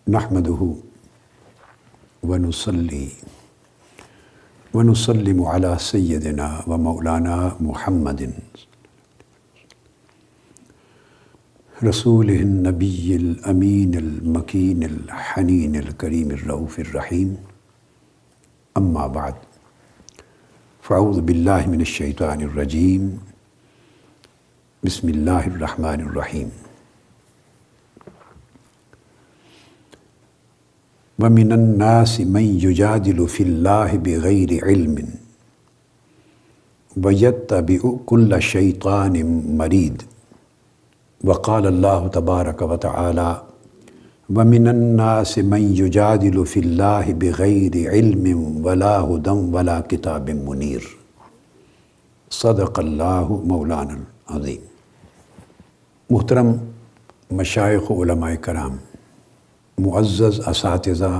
نحمده ونصلي ونسلم على سيدنا ومولانا محمد رسوله النبي الأمين المكين الحنين الكريم الرؤوف الرحيم. أما بعد، فأعوذ بالله من الشيطان الرجيم. بسم الله الرحمن الرحيم. وَمِنَ النَّاسِ مَن يُجَادِلُ فِي اللَّهِ بِغَيْرِ عِلْمٍ وَيَتَّبِعُ كُلَّ شَيْطَانٍ مَرِيدٍ. وقال اللہ تبارک و تعالی: وَمِنَ النَّاسِ مَن يُجَادِلُ فِي اللَّهِ بِغَيْرِ عِلْمٍ وَلَا هُدًى وَلَا كِتَابٍ مُنِيرٍ. صدق اللہ مولانا العظیم. محترم مشائخ و علماء کرام، معزز اساتذہ،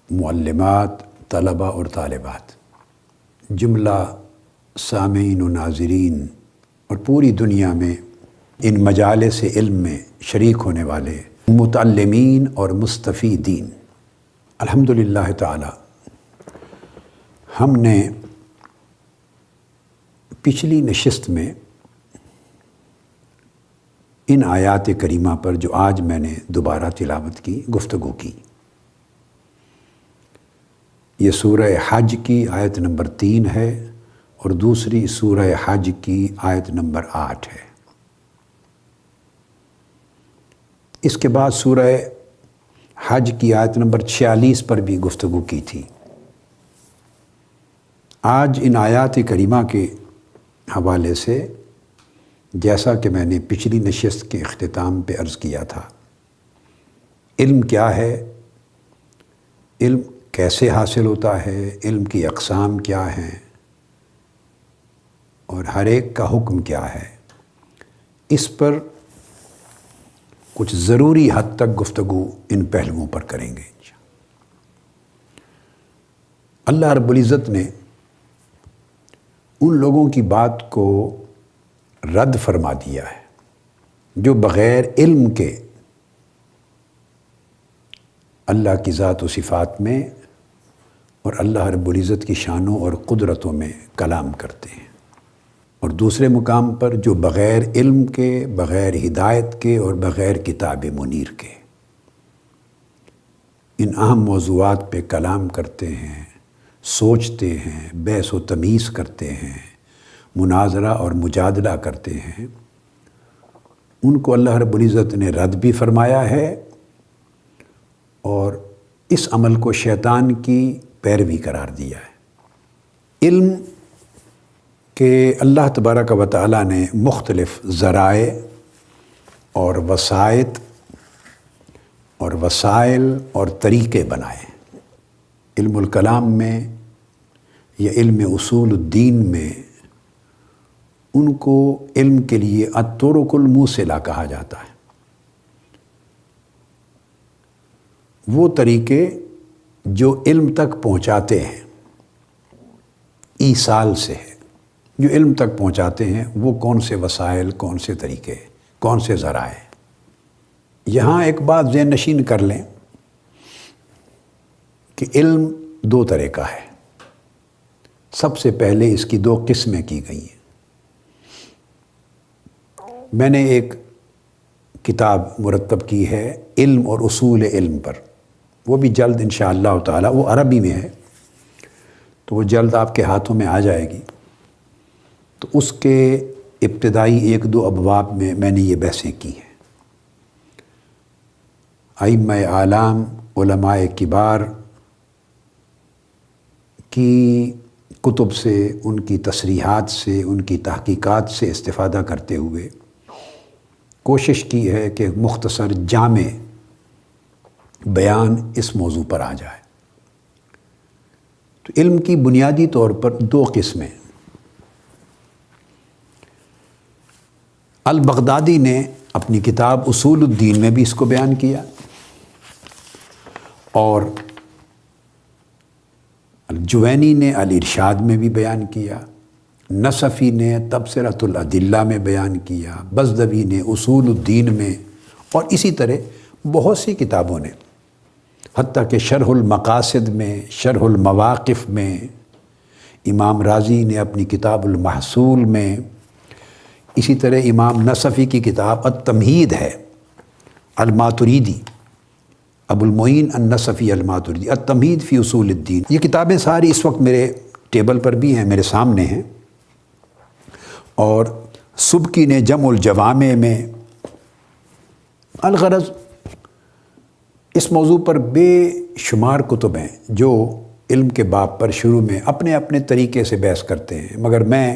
معلمات، طلبہ اور طالبات، جملہ سامعین و ناظرین اور پوری دنیا میں ان مجالس علم میں شریک ہونے والے متعلمین اور مستفیدین، الحمدللہ تعالی ہم نے پچھلی نشست میں ان آیات کریمہ پر جو آج میں نے دوبارہ تلاوت کی گفتگو کی. یہ سورہ حج کی آیت نمبر 3 ہے اور دوسری سورہ حج کی آیت نمبر 8 ہے. اس کے بعد سورہ حج کی آیت نمبر 46 پر بھی گفتگو کی تھی. آج ان آیات کریمہ کے حوالے سے، جیسا کہ میں نے پچھلی نشست کے اختتام پہ عرض کیا تھا، علم کیا ہے، علم کیسے حاصل ہوتا ہے، علم کی اقسام کیا ہیں اور ہر ایک کا حکم کیا ہے، اس پر کچھ ضروری حد تک گفتگو ان پہلوؤں پر کریں گے. اللہ رب العزت نے ان لوگوں کی بات کو رد فرما دیا ہے جو بغیر علم کے اللہ کی ذات و صفات میں اور اللہ رب العزت کی شانوں اور قدرتوں میں کلام کرتے ہیں، اور دوسرے مقام پر جو بغیر علم کے، بغیر ہدایت کے اور بغیر کتاب منیر کے ان اہم موضوعات پہ کلام کرتے ہیں، سوچتے ہیں، بحث و تمیز کرتے ہیں، مناظرہ اور مجادلہ کرتے ہیں، ان کو اللہ رب العزت نے رد بھی فرمایا ہے اور اس عمل کو شیطان کی پیروی قرار دیا ہے. علم کے اللہ تبارک و تعالی نے مختلف ذرائع اور وسائط اور وسائل اور طریقے بنائے. علم الکلام میں یا علم اصول الدین میں ان کو علم کے لیے الطرق الموصلہ کہا جاتا ہے. وہ طریقے جو علم تک پہنچاتے ہیں، ایصال سے ہے، جو علم تک پہنچاتے ہیں، وہ کون سے وسائل، کون سے طریقے، کون سے ذرائع. یہاں ایک بات ذہن نشین کر لیں کہ علم 2 طرح کا ہے. سب سے پہلے اس کی 2 قسمیں کی گئی ہیں. میں نے ایک کتاب مرتب کی ہے علم اور اصول علم پر، وہ بھی جلد انشاءاللہ تعالی، وہ عربی میں ہے تو وہ جلد آپ کے ہاتھوں میں آ جائے گی. تو اس کے ابتدائی 1-2 ابواب میں میں نے یہ بحثیں کی ہیں. ائمہ اعلام، علماء کبار کی کتب سے، ان کی تصریحات سے، ان کی تحقیقات سے استفادہ کرتے ہوئے کوشش کی ہے کہ مختصر جامع بیان اس موضوع پر آ جائے. تو علم کی بنیادی طور پر 2 قسمیں. البغدادی نے اپنی کتاب اصول الدین میں بھی اس کو بیان کیا، اور الجوینی نے الارشاد میں بھی بیان کیا، نصفی نے تبصرۃ الادلہ میں بیان کیا، بزدوی نے اصول الدین میں، اور اسی طرح بہت سی کتابوں نے، حتیٰ کہ شرح المقاصد میں، شرح المواقف میں، امام رازی نے اپنی کتاب المحصول میں، اسی طرح امام نصفی کی کتاب التمہید ہے، الماتریدی، ابو المعین النصفی الماتریدی، التمہید فی اصول الدین، یہ کتابیں ساری اس وقت میرے ٹیبل پر بھی ہیں، میرے سامنے ہیں۔ اور سبکی نے جمع الجوامع میں، الغرض اس موضوع پر بے شمار کتب ہیں جو علم کے باب پر شروع میں اپنے اپنے طریقے سے بحث کرتے ہیں، مگر میں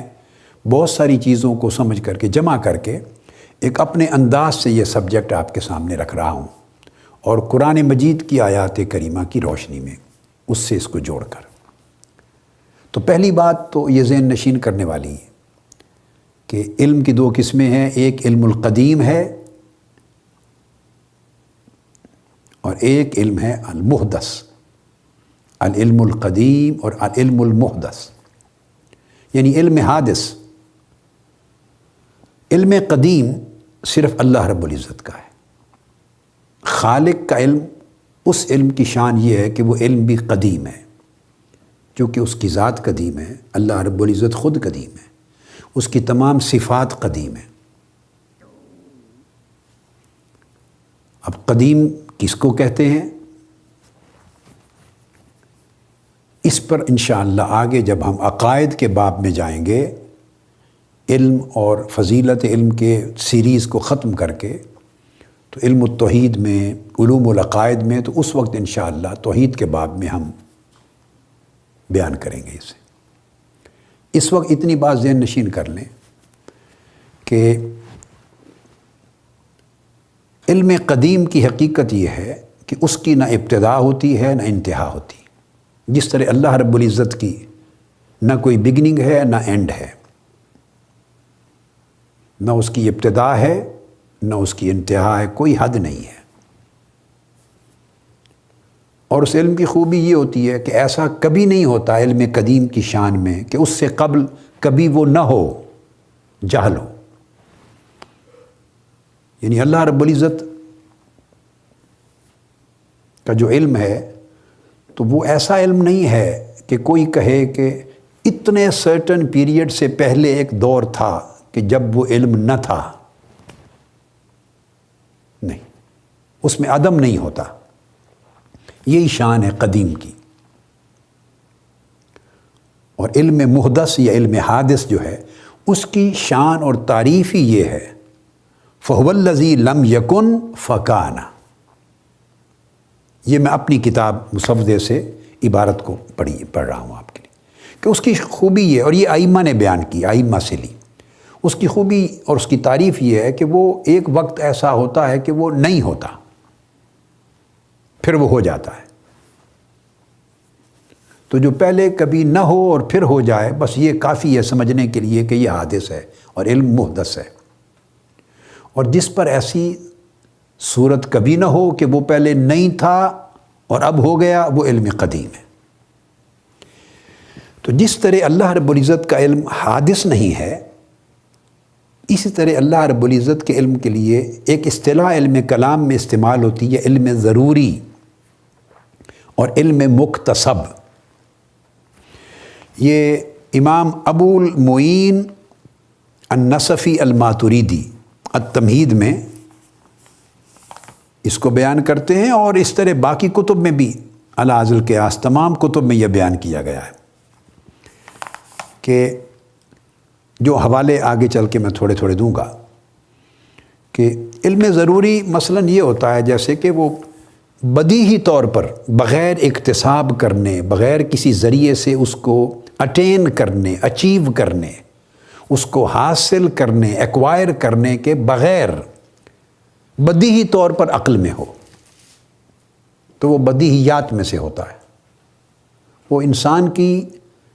بہت ساری چیزوں کو سمجھ کر کے، جمع کر کے ایک اپنے انداز سے یہ سبجیکٹ آپ کے سامنے رکھ رہا ہوں، اور قرآن مجید کی آیات کریمہ کی روشنی میں اس سے اس کو جوڑ کر۔ تو پہلی بات تو یہ ذہن نشین کرنے والی ہے کہ علم کی دو قسمیں ہیں، ایک علم القدیم ہے اور ایک علم ہے المحدث، العلم القدیم اور العلم المحدث، یعنی علم حادث۔ علم قدیم صرف اللہ رب العزت کا ہے، خالق کا علم، اس علم کی شان یہ ہے کہ وہ علم بھی قدیم ہے، کیونکہ اس کی ذات قدیم ہے، اللہ رب العزت خود قدیم ہے، اس کی تمام صفات قدیم ہیں۔ اب قدیم کس کو کہتے ہیں؟ اس پر انشاءاللہ آگے جب ہم عقائد کے باب میں جائیں گے، علم اور فضیلت علم کے سیریز کو ختم کر کے، تو علم التوحید میں، علوم العقائد میں، تو اس وقت انشاءاللہ توحید کے باب میں ہم بیان کریں گے اسے۔ اس وقت اتنی بات ذہن نشین کر لیں کہ علم قدیم کی حقیقت یہ ہے کہ اس کی نہ ابتدا ہوتی ہے نہ انتہا ہوتی، جس طرح اللہ رب العزت کی نہ کوئی بگننگ ہے نہ اینڈ ہے، نہ اس کی ابتدا ہے نہ اس کی انتہا ہے، کوئی حد نہیں ہے۔ اور اس علم کی خوبی یہ ہوتی ہے کہ ایسا کبھی نہیں ہوتا علم قدیم کی شان میں کہ اس سے قبل کبھی وہ نہ ہو، جہل ہو۔ یعنی اللہ رب العزت کا جو علم ہے تو وہ ایسا علم نہیں ہے کہ کوئی کہے کہ اتنے سرٹن پیریڈ سے پہلے ایک دور تھا کہ جب وہ علم نہ تھا، نہیں، اس میں عدم نہیں ہوتا۔ یہی شان ہے قدیم کی۔ اور علم محدث یا علم حادث جو ہے، اس کی شان اور تعریف ہی یہ ہے، فَهُوَ الَّذِي لَمْ يَكُنْ فَكَانَ۔ یہ میں اپنی کتاب مصودے سے عبارت کو پڑھ رہا ہوں آپ کے لیے، کہ اس کی خوبی یہ، اور یہ ائمہ نے بیان کی، ائمہ سے لی، اس کی خوبی اور اس کی تعریف یہ ہے کہ وہ ایک وقت ایسا ہوتا ہے کہ وہ نہیں ہوتا، پھر وہ ہو جاتا ہے۔ تو جو پہلے کبھی نہ ہو اور پھر ہو جائے، بس یہ کافی ہے سمجھنے کے لیے کہ یہ حادث ہے اور علم محدث ہے۔ اور جس پر ایسی صورت کبھی نہ ہو کہ وہ پہلے نہیں تھا اور اب ہو گیا، وہ علم قدیم ہے۔ تو جس طرح اللہ رب العزت کا علم حادث نہیں ہے، اسی طرح اللہ رب العزت کے علم کے لیے ایک اصطلاح علم کلام میں استعمال ہوتی ہے، علم ضروری اور علم مکتسب۔ یہ امام ابو المعین النصفی الماتریدی التمہید میں اس کو بیان کرتے ہیں، اور اس طرح باقی کتب میں بھی علی ذی القیاس تمام کتب میں یہ بیان کیا گیا ہے کہ جو حوالے آگے چل کے میں تھوڑے تھوڑے دوں گا، کہ علم ضروری مثلاً یہ ہوتا ہے جیسے کہ وہ بدیہی طور پر بغیر اکتساب کرنے، بغیر کسی ذریعے سے اس کو اٹین کرنے، اچیو کرنے، اس کو حاصل کرنے، ایکوائر کرنے کے بغیر بدیہی طور پر عقل میں ہو، تو وہ بدیہیات میں سے ہوتا ہے۔ وہ انسان کی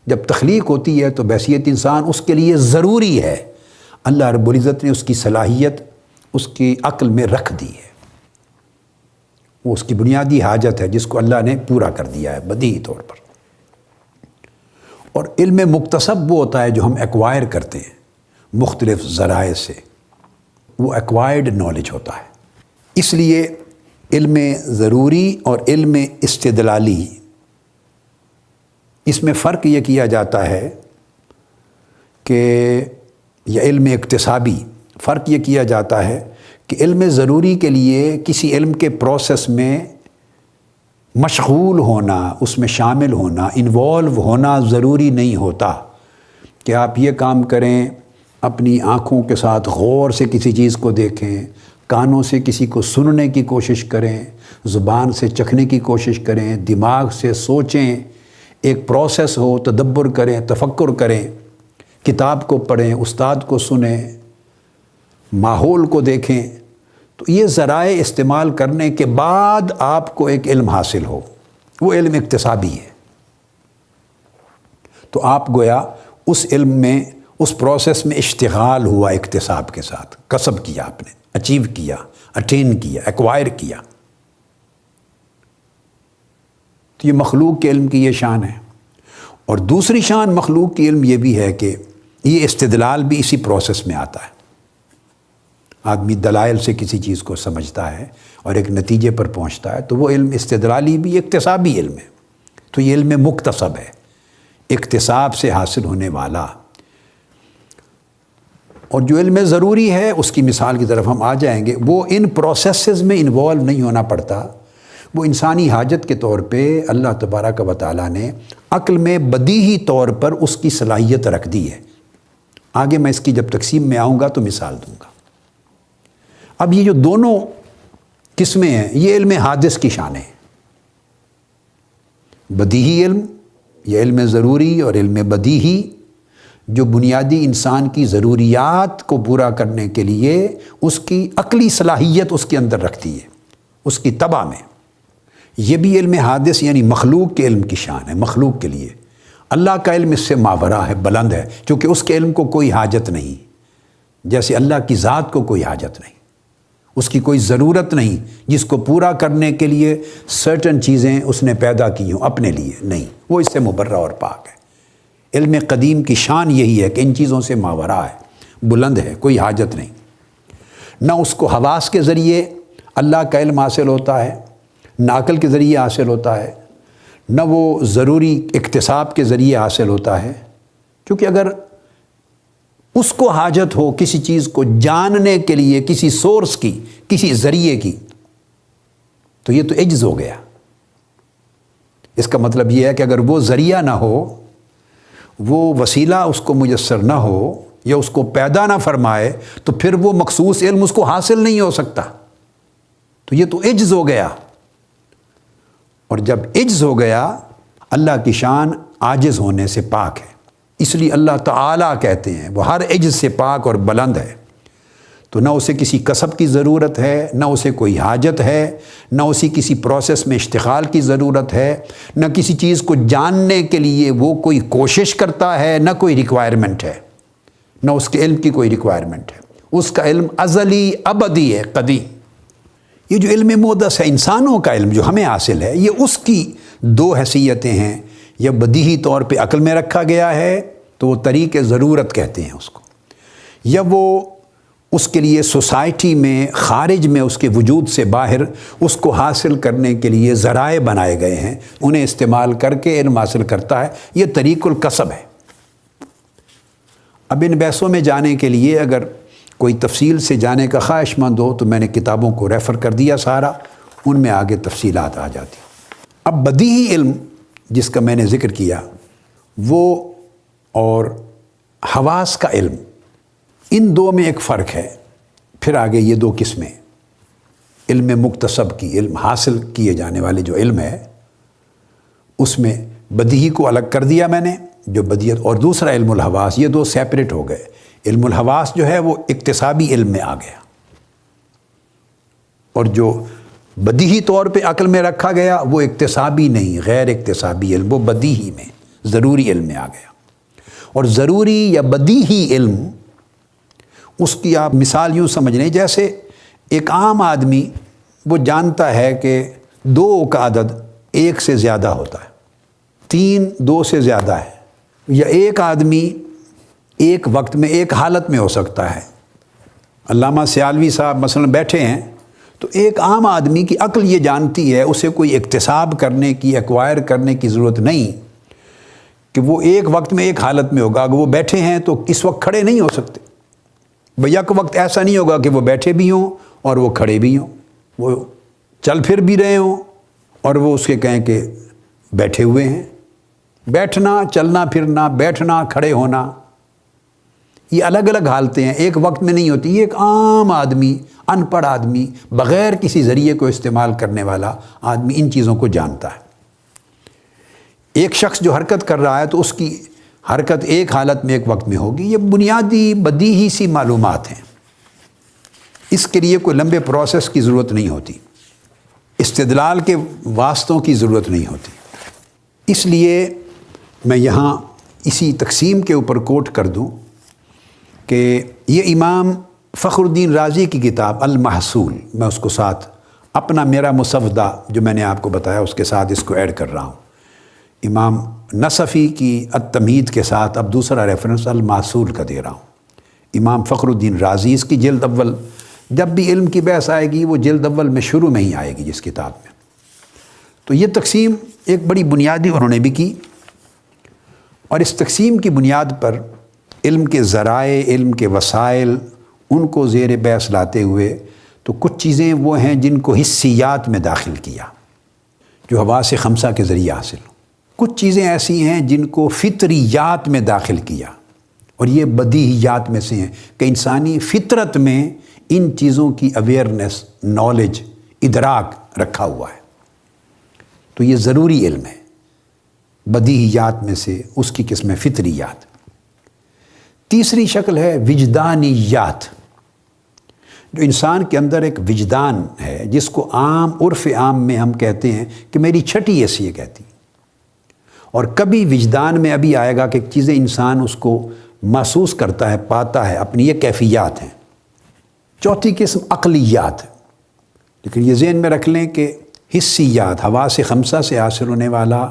جب تخلیق ہوتی ہے تو بحیثیت انسان اس کے لیے ضروری ہے، اللہ رب العزت نے اس کی صلاحیت اس کی عقل میں رکھ دی ہے، وہ اس کی بنیادی حاجت ہے جس کو اللہ نے پورا کر دیا ہے بدیہی طور پر۔ اور علم مکتسب وہ ہوتا ہے جو ہم ایکوائر کرتے ہیں مختلف ذرائع سے، وہ ایکوائرڈ نالج ہوتا ہے۔ اس لیے علم ضروری اور علم استدلالی، اس میں فرق یہ کیا جاتا ہے کہ یا علم اکتسابی، فرق یہ کیا جاتا ہے کہ علم ضروری کے لیے کسی علم کے پروسیس میں مشغول ہونا، اس میں شامل ہونا، انوالو ہونا ضروری نہیں ہوتا کہ آپ یہ کام کریں، اپنی آنکھوں کے ساتھ غور سے کسی چیز کو دیکھیں، کانوں سے کسی کو سننے کی کوشش کریں، زبان سے چکھنے کی کوشش کریں، دماغ سے سوچیں، ایک پروسیس ہو، تدبر کریں، تفکر کریں، کتاب کو پڑھیں، استاد کو سنیں، ماحول کو دیکھیں، تو یہ ذرائع استعمال کرنے کے بعد آپ کو ایک علم حاصل ہو، وہ علم اکتسابی ہے۔ تو آپ گویا اس علم میں، اس پروسیس میں اشتغال ہوا اکتساب کے ساتھ، کسب کیا آپ نے، اچیو کیا، اٹین کیا، ایکوائر کیا۔ تو یہ مخلوق کے علم کی یہ شان ہے۔ اور دوسری شان مخلوق کی علم یہ بھی ہے کہ یہ استدلال بھی اسی پروسیس میں آتا ہے۔ آدمی دلائل سے کسی چیز کو سمجھتا ہے اور ایک نتیجے پر پہنچتا ہے، تو وہ علم استدلالی بھی اکتسابی علم ہے۔ تو یہ علم مکتسب ہے، اکتساب سے حاصل ہونے والا۔ اور جو علم ضروری ہے، اس کی مثال کی طرف ہم آ جائیں گے، وہ ان پروسیسز میں انوالو نہیں ہونا پڑتا، وہ انسانی حاجت کے طور پہ اللہ تبارک و تعالیٰ نے عقل میں بدیہی طور پر اس کی صلاحیت رکھ دی ہے۔ آگے میں اس کی جب تقسیم میں آؤں گا تو مثال دوں گا۔ اب یہ جو دونوں قسمیں ہیں، یہ علم حادث کی شان ہے۔ بدیہی علم، یہ علم ضروری اور علم بدیہی، جو بنیادی انسان کی ضروریات کو پورا کرنے کے لیے اس کی عقلی صلاحیت اس کے اندر رکھتی ہے، اس کی طبع میں۔ یہ بھی علم حادث یعنی مخلوق کے علم کی شان ہے، مخلوق کے لیے۔ اللہ کا علم اس سے ماورا ہے، بلند ہے، کیونکہ اس کے علم کو کوئی حاجت نہیں، جیسے اللہ کی ذات کو کوئی حاجت نہیں، اس کی کوئی ضرورت نہیں جس کو پورا کرنے کے لیے سرٹن چیزیں اس نے پیدا کی ہوں اپنے لیے، نہیں، وہ اس سے مبرہ اور پاک ہے۔ علم قدیم کی شان یہی ہے کہ ان چیزوں سے ماورا ہے، بلند ہے، کوئی حاجت نہیں۔ نہ اس کو حواس کے ذریعے اللہ کا علم حاصل ہوتا ہے، نہ عقل کے ذریعے حاصل ہوتا ہے، نہ وہ ضروری اکتساب کے ذریعے حاصل ہوتا ہے، کیونکہ اگر اس کو حاجت ہو کسی چیز کو جاننے کے لیے، کسی سورس کی، کسی ذریعے کی، تو یہ تو عجز ہو گیا۔ اس کا مطلب یہ ہے کہ اگر وہ ذریعہ نہ ہو، وہ وسیلہ اس کو میسر نہ ہو یا اس کو پیدا نہ فرمائے، تو پھر وہ مخصوص علم اس کو حاصل نہیں ہو سکتا۔ تو یہ تو عجز ہو گیا، اور جب عجز ہو گیا، اللہ کی شان عاجز ہونے سے پاک ہے، اس لیے اللہ تعالیٰ کہتے ہیں وہ ہر عجز سے پاک اور بلند ہے۔ تو نہ اسے کسی کسب کی ضرورت ہے، نہ اسے کوئی حاجت ہے، نہ اسے کسی پروسیس میں اشتغال کی ضرورت ہے، نہ کسی چیز کو جاننے کے لیے وہ کوئی کوشش کرتا ہے، نہ کوئی ریکوائرمنٹ ہے، نہ اس کے علم کی کوئی ریکوائرمنٹ ہے۔ اس کا علم ازلی، ابدی ہے، قدیم۔ یہ جو علم محدث ہے، انسانوں کا علم جو ہمیں حاصل ہے، یہ اس کی دو حیثیتیں ہیں۔ یا بدیہی طور پہ عقل میں رکھا گیا ہے تو وہ طریق ضرورت کہتے ہیں اس کو، یا وہ اس کے لیے سوسائٹی میں، خارج میں، اس کے وجود سے باہر اس کو حاصل کرنے کے لیے ذرائع بنائے گئے ہیں، انہیں استعمال کر کے علم حاصل کرتا ہے۔ یہ طریق الکسب ہے۔ اب ان بحثوں میں جانے کے لیے اگر کوئی تفصیل سے جانے کا خواہش مند ہو تو میں نے کتابوں کو ریفر کر دیا سارا، ان میں آگے تفصیلات آ جاتی۔ اب بدیہی علم جس کا میں نے ذکر کیا، وہ اور حواس کا علم، ان دو میں ایک فرق ہے۔ پھر آگے یہ دو قسمیں، علم مکتسب کی، علم حاصل کیے جانے والے جو علم ہے، اس میں بدیہی کو الگ کر دیا میں نے، جو بدیہت، اور دوسرا علم الحواس، یہ دو سیپریٹ ہو گئے۔ علم الحواس جو ہے وہ اکتسابی علم میں آ گیا، اور جو بدیہی طور پہ عقل میں رکھا گیا وہ اکتسابی نہیں، غیر اکتسابی علم، وہ بدیہی میں، ضروری علم میں آ گیا۔ اور ضروری یا بدیہی علم، اس کی آپ مثال یوں سمجھ لیں، جیسے ایک عام آدمی وہ جانتا ہے کہ 2 کا عدد 1 سے زیادہ ہوتا ہے، 3 2 سے زیادہ ہے، یا ایک آدمی ایک وقت میں ایک حالت میں ہو سکتا ہے۔ علامہ سیالوی صاحب مثلا بیٹھے ہیں تو ایک عام آدمی کی عقل یہ جانتی ہے، اسے کوئی اکتساب کرنے کی، ایکوائر کرنے کی ضرورت نہیں کہ وہ ایک وقت میں ایک حالت میں ہوگا۔ اگر وہ بیٹھے ہیں تو اس وقت کھڑے نہیں ہو سکتے، یک وقت ایسا نہیں ہوگا کہ وہ بیٹھے بھی ہوں اور وہ کھڑے بھی ہوں، وہ چل پھر بھی رہے ہوں اور وہ اس کے کہیں کہ بیٹھے ہوئے ہیں۔ بیٹھنا، چلنا پھرنا، بیٹھنا، کھڑے ہونا، یہ الگ الگ حالتیں ہیں، ایک وقت میں نہیں ہوتی۔ یہ ایک عام آدمی، ان پڑھ آدمی، بغیر کسی ذریعے کو استعمال کرنے والا آدمی ان چیزوں کو جانتا ہے۔ ایک شخص جو حرکت کر رہا ہے تو اس کی حرکت ایک حالت میں ایک وقت میں ہوگی۔ یہ بنیادی بدیہی سی معلومات ہیں، اس کے لیے کوئی لمبے پروسیس کی ضرورت نہیں ہوتی، استدلال کے واسطوں کی ضرورت نہیں ہوتی۔ اس لیے میں یہاں اسی تقسیم کے اوپر کوٹ کر دوں کہ یہ امام فخر الدین رازی کی کتاب المحصول، میں اس کو ساتھ اپنا میرا مسودہ جو میں نے آپ کو بتایا اس کے ساتھ اس کو ایڈ کر رہا ہوں۔ امام نصفی کی التمہید کے ساتھ اب دوسرا ریفرنس المحصول کا دے رہا ہوں۔ امام فخر الدین رازی، اس کی جلد اول، جب بھی علم کی بحث آئے گی وہ جلد اول میں شروع میں ہی آئے گی جس کتاب میں۔ تو یہ تقسیم ایک بڑی بنیادی انہوں نے بھی کی، اور اس تقسیم کی بنیاد پر علم کے ذرائع، علم کے وسائل، ان کو زیر بحث لاتے ہوئے تو کچھ چیزیں وہ ہیں جن کو حسیات میں داخل کیا، جو حواس خمسہ کے ذریعے حاصل ہو۔ کچھ چیزیں ایسی ہیں جن کو فطریات میں داخل کیا، اور یہ بدیہیات میں سے ہیں کہ انسانی فطرت میں ان چیزوں کی اویئرنیس، نالج، ادراک رکھا ہوا ہے۔ تو یہ ضروری علم ہے۔ بدیہیات میں سے اس کی قسم ہے فطریات۔ تیسری شکل ہے وجدانیات، جو انسان کے اندر ایک وجدان ہے جس کو عام عرف عام میں ہم کہتے ہیں کہ میری چھٹی حیثیت کہتی، اور کبھی وجدان میں ابھی آئے گا کہ چیزیں انسان اس کو محسوس کرتا ہے، پاتا ہے، اپنی یہ کیفیات ہیں۔ چوتھی قسم عقلیات، لیکن یہ ذہن میں رکھ لیں کہ حسیات، حواس خمسہ سے حاصل ہونے والا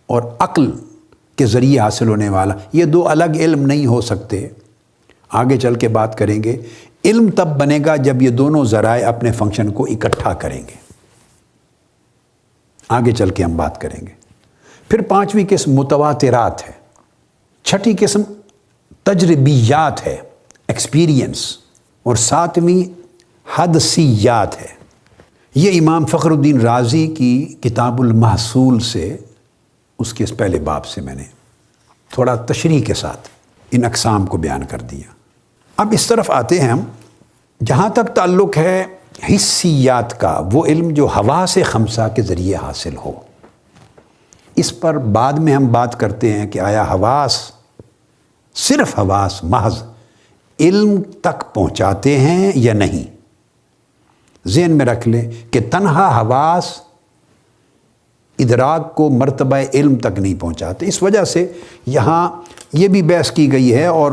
اور عقل کے ذریعے حاصل ہونے والا، یہ دو الگ علم نہیں ہو سکتے۔ آگے چل کے بات کریں گے، علم تب بنے گا جب یہ دونوں ذرائع اپنے فنکشن کو اکٹھا کریں گے۔ آگے چل کے ہم بات کریں گے۔ پھر پانچویں قسم متواترات ہے، چھٹی قسم تجربیات ہے، ایکسپیرینس، اور ساتویں حدسیات ہے۔ یہ امام فخر الدین رازی کی کتاب المحصول سے، اس کے اس پہلے باب سے میں نے تھوڑا تشریح کے ساتھ ان اقسام کو بیان کر دیا۔ اب اس طرف آتے ہیں ہم، جہاں تک تعلق ہے حسیات کا، وہ علم جو حواس خمسہ کے ذریعے حاصل ہو۔ اس پر بعد میں ہم بات کرتے ہیں کہ آیا حواس، صرف حواس محض علم تک پہنچاتے ہیں یا نہیں۔ ذہن میں رکھ لیں کہ تنہا حواس ادراک کو مرتبہ علم تک نہیں پہنچاتے۔ اس وجہ سے یہاں یہ بھی بحث کی گئی ہے، اور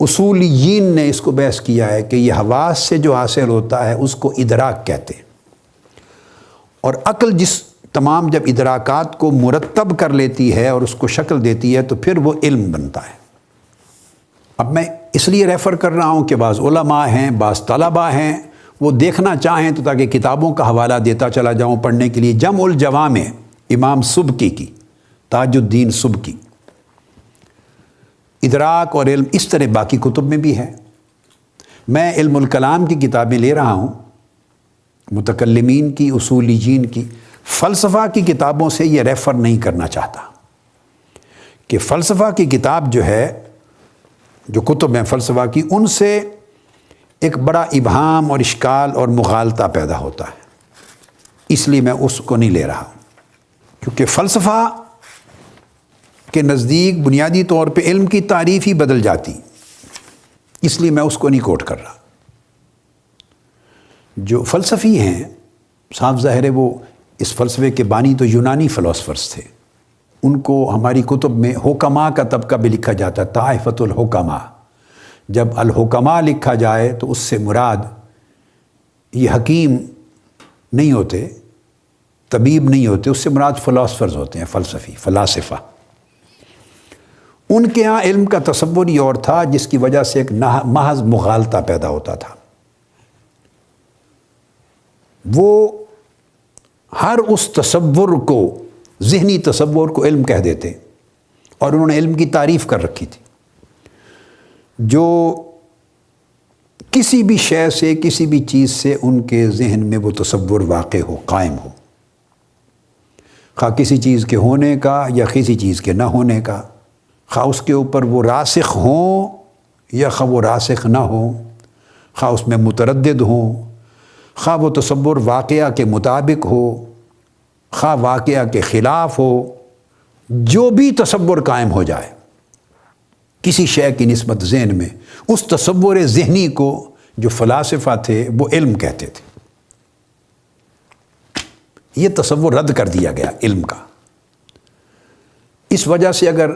اصولیین نے اس کو بحث کیا ہے کہ یہ حواس سے جو حاصل ہوتا ہے اس کو ادراک کہتے ہیں، اور عقل جس تمام جب ادراکات کو مرتب کر لیتی ہے اور اس کو شکل دیتی ہے تو پھر وہ علم بنتا ہے۔ اب میں اس لیے ریفر کر رہا ہوں کہ بعض علماء ہیں، بعض طلباء ہیں، وہ دیکھنا چاہیں تو تاکہ کتابوں کا حوالہ دیتا چلا جاؤں پڑھنے کے لیے۔ جمع الجوامع امام سبکی کی، تاج الدین سبکی، ادراک اور علم، اس طرح باقی کتب میں بھی ہے۔ میں علم الکلام کی کتابیں لے رہا ہوں، متکلمین کی، اصولیین کی۔ فلسفہ کی کتابوں سے یہ ریفر نہیں کرنا چاہتا کہ فلسفہ کی کتاب جو ہے، جو کتب ہیں فلسفہ کی، ان سے ایک بڑا ابہام اور اشکال اور مغالطہ پیدا ہوتا ہے، اس لیے میں اس کو نہیں لے رہا ہوں، کیونکہ فلسفہ کے نزدیک بنیادی طور پہ علم کی تعریف ہی بدل جاتی، اس لیے میں اس کو نہیں کوٹ کر رہا۔ جو فلسفی ہیں، صاف ظاہر ہے وہ اس فلسفے کے بانی تو یونانی فلاسفرز تھے، ان کو ہماری کتب میں حکماء کا طبقہ بھی لکھا جاتا ہے، طائفۃ الحکماء۔ جب الحکماء لکھا جائے تو اس سے مراد یہ حکیم نہیں ہوتے، طبیب نہیں ہوتے، اس سے مراد فلاسفرز ہوتے ہیں، فلسفی، فلاسفہ۔ ان کے ہاں علم کا تصور ہی اور تھا، جس کی وجہ سے ایک محض مغالطہ پیدا ہوتا تھا۔ وہ ہر اس تصور کو، ذہنی تصور کو علم کہہ دیتے، اور انہوں نے علم کی تعریف کر رکھی تھی۔ جو کسی بھی شے سے، کسی بھی چیز سے ان کے ذہن میں وہ تصور واقع ہو، قائم ہو، خواہ کسی چیز کے ہونے کا یا کسی چیز کے نہ ہونے کا، خواہ اس کے اوپر وہ راسخ ہوں یا خواہ وہ راسخ نہ ہوں، خواہ اس میں متردد ہوں، خواہ وہ تصور واقعہ کے مطابق ہو، خواہ واقعہ کے خلاف ہو، جو بھی تصور قائم ہو جائے کسی شے کی نسبت ذہن میں، اس تصور ذہنی کو جو فلاسفہ تھے وہ علم کہتے تھے۔ یہ تصور رد کر دیا گیا علم کا۔ اس وجہ سے اگر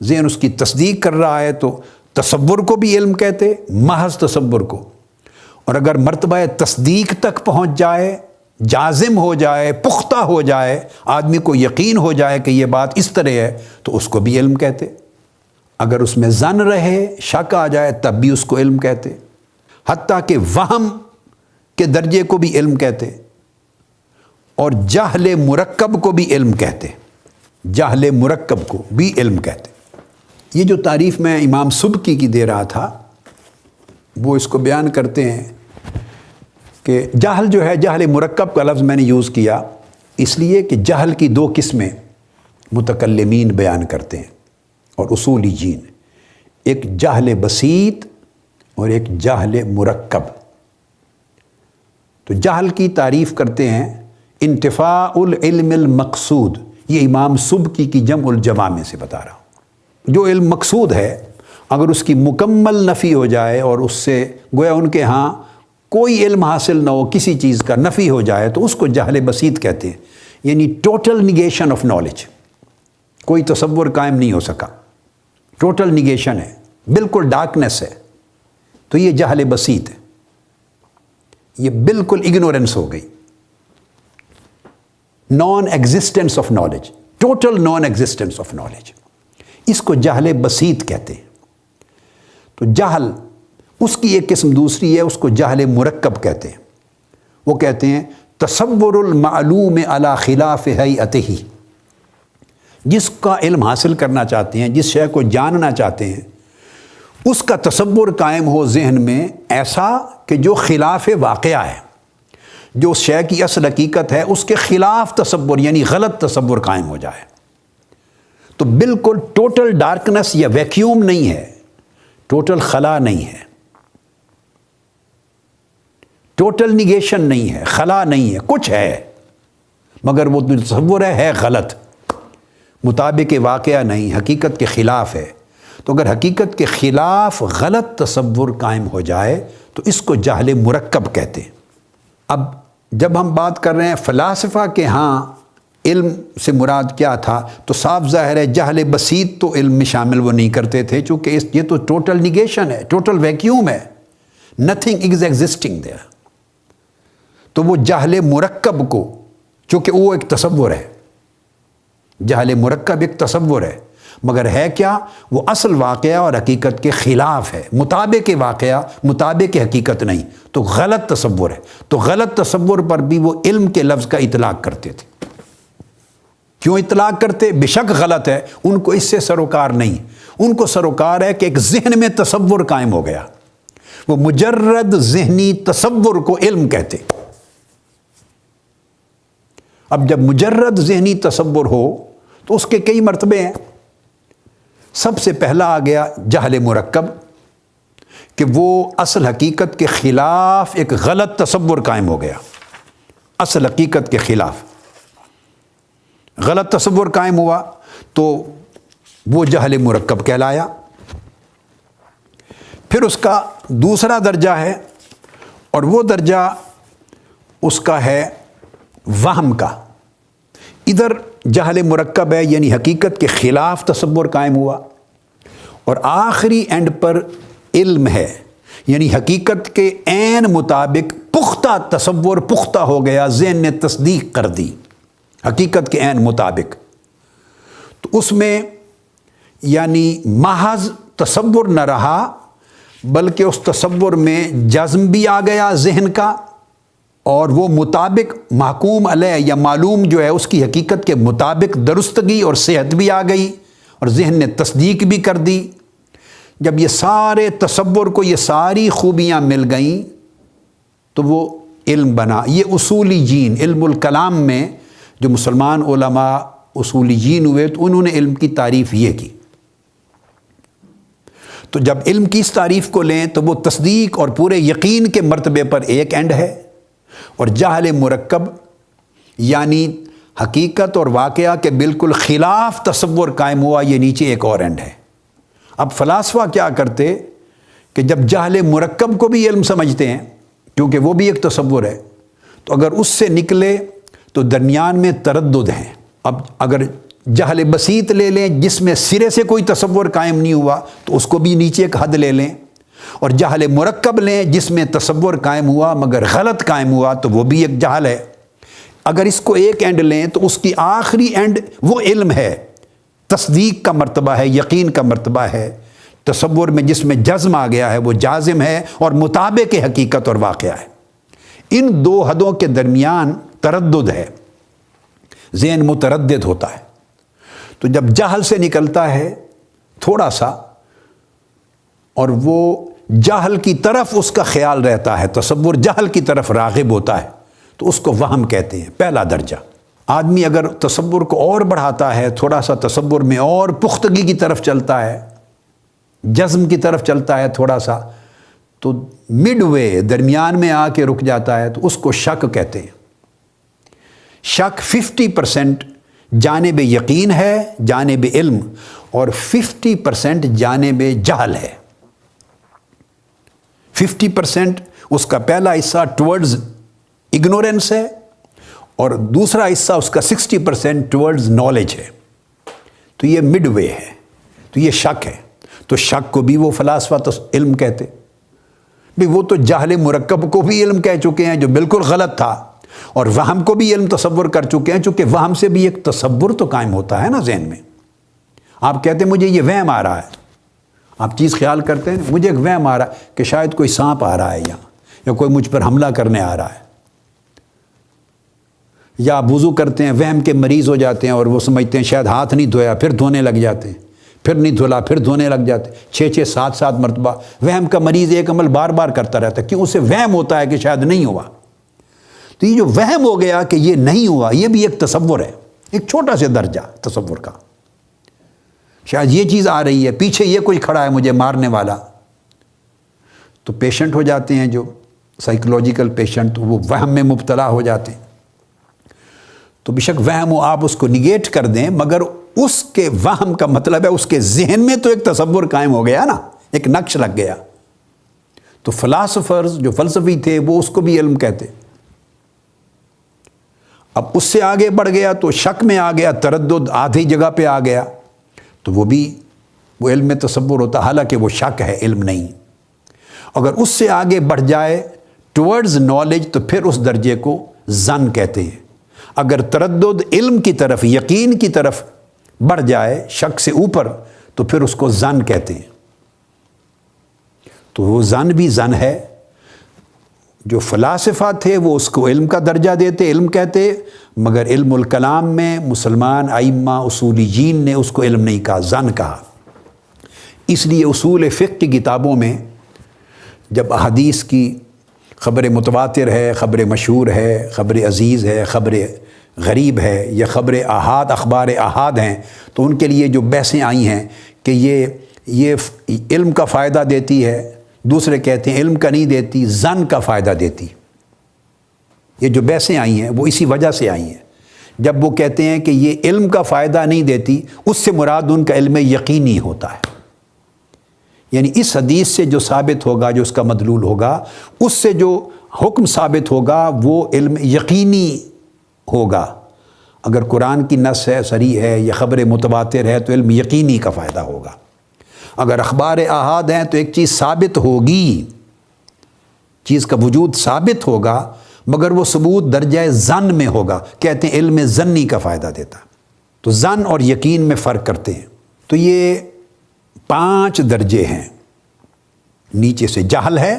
ذہن اس کی تصدیق کر رہا ہے تو تصور کو بھی علم کہتے، محض تصور کو، اور اگر مرتبہ تصدیق تک پہنچ جائے، جازم ہو جائے، پختہ ہو جائے، آدمی کو یقین ہو جائے کہ یہ بات اس طرح ہے، تو اس کو بھی علم کہتے۔ اگر اس میں ظن رہے، شک آ جائے، تب بھی اس کو علم کہتے، حتیٰ کہ وہم کے درجے کو بھی علم کہتے، اور جہل مرکب کو بھی علم کہتے، جہل مرکب کو بھی علم کہتے۔ یہ جو تعریف میں امام سبکی کی دے رہا تھا، وہ اس کو بیان کرتے ہیں کہ جہل جو ہے، جہل مرکب کا لفظ میں نے یوز کیا اس لیے کہ جہل کی دو قسمیں متکلمین بیان کرتے ہیں اور اصولی جین، ایک جہل بسیط اور ایک جہل مرکب۔ تو جہل کی تعریف کرتے ہیں انتفاع العلم المقصود، یہ امام سبکی کی جمع الجوامع سے بتا رہا ہوں۔ جو علم مقصود ہے اگر اس کی مکمل نفی ہو جائے اور اس سے گویا ان کے ہاں کوئی علم حاصل نہ ہو، کسی چیز کا نفی ہو جائے، تو اس کو جہل بسیط کہتے ہیں، یعنی ٹوٹل نگیشن آف نالج، کوئی تصور قائم نہیں ہو سکا، ٹوٹل نگیشن ہے، بالکل ڈارکنیس ہے، تو یہ جہل بسیط ہے، یہ بالکل اگنورنس ہو گئی، non existence of knowledge, total non existence of knowledge, اس کو جہل بسیط کہتے ہیں۔ تو جہل اس کی ایک قسم دوسری ہے، اس کو جہل مرکب کہتے ہیں۔ وہ کہتے ہیں تصور المعلوم علی خلاف ہیئتہ، جس کا علم حاصل کرنا چاہتے ہیں، جس شے کو جاننا چاہتے ہیں، اس کا تصور قائم ہو ذہن میں ایسا کہ جو خلاف واقعہ ہے، جو اس شے کی اصل حقیقت ہے اس کے خلاف تصور، یعنی غلط تصور قائم ہو جائے۔ تو بالکل ٹوٹل ڈارکنس یا ویکیوم نہیں ہے، ٹوٹل خلا نہیں ہے، ٹوٹل نگیشن نہیں ہے، خلا نہیں ہے، کچھ ہے مگر وہ تصور ہے غلط، مطابق واقعہ نہیں، حقیقت کے خلاف ہے۔ تو اگر حقیقت کے خلاف غلط تصور قائم ہو جائے تو اس کو جہل مرکب کہتے ہیں۔ اب جب ہم بات کر رہے ہیں فلاسفہ کے ہاں علم سے مراد کیا تھا، تو صاف ظاہر ہے جہل بسیط تو علم میں شامل وہ نہیں کرتے تھے، چونکہ یہ تو ٹوٹل نگیشن ہے، ٹوٹل ویکیوم ہے، نتھنگ از ایگزسٹنگ دیئر۔ تو وہ جہل مرکب کو، چونکہ وہ ایک تصور ہے، جہل مرکب ایک تصور ہے، مگر ہے کیا؟ وہ اصل واقعہ اور حقیقت کے خلاف ہے، مطابق واقعہ مطابق حقیقت نہیں، تو غلط تصور ہے۔ تو غلط تصور پر بھی وہ علم کے لفظ کا اطلاق کرتے تھے۔ کیوں اطلاق کرتے؟ بے شک غلط ہے، ان کو اس سے سروکار نہیں، ان کو سروکار ہے کہ ایک ذہن میں تصور قائم ہو گیا، وہ مجرد ذہنی تصور کو علم کہتے۔ اب جب مجرد ذہنی تصور ہو تو اس کے کئی مرتبے ہیں۔ سب سے پہلا آ گیا جہل مرکب، کہ وہ اصل حقیقت کے خلاف ایک غلط تصور قائم ہو گیا، اصل حقیقت کے خلاف غلط تصور قائم ہوا تو وہ جہل مرکب کہلایا۔ پھر اس کا دوسرا درجہ ہے، اور وہ درجہ اس کا ہے وہم کا۔ ادھر جہل مرکب ہے، یعنی حقیقت کے خلاف تصور قائم ہوا، اور آخری اینڈ پر علم ہے، یعنی حقیقت کے عین مطابق پختہ تصور پختہ ہو گیا، ذہن نے تصدیق کر دی حقیقت کے عین مطابق۔ تو اس میں یعنی محض تصور نہ رہا، بلکہ اس تصور میں جزم بھی آ گیا ذہن کا، اور وہ مطابق محکوم علیہ یا معلوم جو ہے اس کی حقیقت کے مطابق درستگی اور صحت بھی آ گئی اور ذہن نے تصدیق بھی کر دی. جب یہ سارے تصور کو یہ ساری خوبیاں مل گئیں تو وہ علم بنا. یہ اصولی جین علم الکلام میں جو مسلمان علماء اصولی جین ہوئے تو انہوں نے علم کی تعریف یہ کی. تو جب علم کی اس تعریف کو لیں تو وہ تصدیق اور پورے یقین کے مرتبے پر ایک اینڈ ہے، اور جہل مرکب یعنی حقیقت اور واقعہ کے بالکل خلاف تصور قائم ہوا، یہ نیچے ایک اور اینڈ ہے. اب فلاسفہ کیا کرتے کہ جب جہل مرکب کو بھی علم سمجھتے ہیں کیونکہ وہ بھی ایک تصور ہے، تو اگر اس سے نکلے تو درمیان میں تردد ہیں. اب اگر جہل بسیط لے لیں جس میں سرے سے کوئی تصور قائم نہیں ہوا تو اس کو بھی نیچے ایک حد لے لیں، اور جہل مرکب لیں جس میں تصور قائم ہوا مگر غلط قائم ہوا تو وہ بھی ایک جہل ہے. اگر اس کو ایک اینڈ لیں تو اس کی آخری اینڈ وہ علم ہے، تصدیق کا مرتبہ ہے، یقین کا مرتبہ ہے. تصور میں جس میں جزم آ گیا ہے وہ جازم ہے اور مطابق حقیقت اور واقعہ ہے. ان دو حدوں کے درمیان تردد ہے، ذہن متردد ہوتا ہے. تو جب جہل سے نکلتا ہے تھوڑا سا اور وہ جہل کی طرف اس کا خیال رہتا ہے، تصور جہل کی طرف راغب ہوتا ہے، تو اس کو وہم کہتے ہیں، پہلا درجہ. آدمی اگر تصور کو اور بڑھاتا ہے، تھوڑا سا تصور میں اور پختگی کی طرف چلتا ہے، جزم کی طرف چلتا ہے تھوڑا سا، تو مڈ وے درمیان میں آ کے رک جاتا ہے، تو اس کو شک کہتے ہیں. شک 50% جانب یقین ہے، جانب علم، اور 50% جانب جہل ہے. 50% اس کا پہلا حصہ ٹورڈز اگنورنس ہے اور دوسرا حصہ اس کا 60% ٹورڈز نالج ہے. تو یہ مڈ وے ہے، تو یہ شک ہے. تو شک کو بھی وہ فلاسفہ علم کہتے. بھی وہ تو جہل مرکب کو بھی علم کہہ چکے ہیں جو بالکل غلط تھا، اور وہم کو بھی علم تصور کر چکے ہیں، چونکہ وہم سے بھی ایک تصور تو قائم ہوتا ہے نا ذہن میں. آپ کہتے ہیں مجھے یہ وہم آ رہا ہے، آپ چیز خیال کرتے ہیں مجھے ایک وہم آ رہا ہے کہ شاید کوئی سانپ آ رہا ہے یہاں، یا کوئی مجھ پر حملہ کرنے آ رہا ہے. یا آپ وضو کرتے ہیں، وہم کے مریض ہو جاتے ہیں اور وہ سمجھتے ہیں شاید ہاتھ نہیں دھویا، پھر دھونے لگ جاتے ہیں، پھر نہیں دھولا پھر دھونے لگ جاتے ہیں، 6 7 مرتبہ. وہم کا مریض ایک عمل بار بار کرتا رہتا ہے، کیوں؟ اسے وہم ہوتا ہے کہ شاید نہیں ہوا. تو یہ جو وہم ہو گیا کہ یہ نہیں ہوا، یہ بھی ایک تصور ہے، ایک چھوٹا سا درجہ تصور کا. شاید یہ چیز آ رہی ہے، پیچھے یہ کوئی کھڑا ہے مجھے مارنے والا. تو پیشنٹ ہو جاتے ہیں جو سائیکولوجیکل پیشنٹ، وہ وہم میں مبتلا ہو جاتے ہیں. تو بے شک وہم ہو، آپ اس کو نگیٹ کر دیں، مگر اس کے وہم کا مطلب ہے اس کے ذہن میں تو ایک تصور قائم ہو گیا نا، ایک نقش لگ گیا. تو فلاسفرز جو فلسفی تھے وہ اس کو بھی علم کہتے. اب اس سے آگے بڑھ گیا تو شک میں آ گیا، تردد آدھی جگہ پہ آ گیا، تو وہ بھی وہ علم میں تصور ہوتا، حالانکہ وہ شک ہے، علم نہیں. اگر اس سے آگے بڑھ جائے ٹورڈز نالج تو پھر اس درجے کو ظن کہتے ہیں. اگر تردد علم کی طرف، یقین کی طرف بڑھ جائے شک سے اوپر تو پھر اس کو ظن کہتے ہیں. تو وہ ظن بھی ظن ہے. جو فلاسفہ تھے وہ اس کو علم کا درجہ دیتے، علم کہتے، مگر علم الکلام میں مسلمان ائمہ اصولی جین نے اس کو علم نہیں کہا، ظن کہا. اس لیے اصول فقہ کی کتابوں میں جب احادیث کی خبر متواتر ہے، خبر مشہور ہے، خبر عزیز ہے، خبر غریب ہے، یا خبر احاد، اخبار احاد ہیں، تو ان کے لیے جو بحثیں آئی ہیں کہ یہ علم کا فائدہ دیتی ہے، دوسرے کہتے ہیں علم کا نہیں دیتی، ظن کا فائدہ دیتی. یہ جو بحثیں آئی ہیں وہ اسی وجہ سے آئی ہیں. جب وہ کہتے ہیں کہ یہ علم کا فائدہ نہیں دیتی، اس سے مراد ان کا علم یقینی ہوتا ہے. یعنی اس حدیث سے جو ثابت ہوگا، جو اس کا مدلول ہوگا، اس سے جو حکم ثابت ہوگا وہ علم یقینی ہوگا. اگر قرآن کی نص ہے، صریح ہے، یا خبر متواتر ہے تو علم یقینی کا فائدہ ہوگا. اگر اخبار احاد ہیں تو ایک چیز ثابت ہوگی، چیز کا وجود ثابت ہوگا، مگر وہ ثبوت درجہ ظن میں ہوگا. کہتے ہیں علم ظنی کا فائدہ دیتا. تو ظن اور یقین میں فرق کرتے ہیں. تو یہ 5 درجے ہیں. نیچے سے جہل ہے،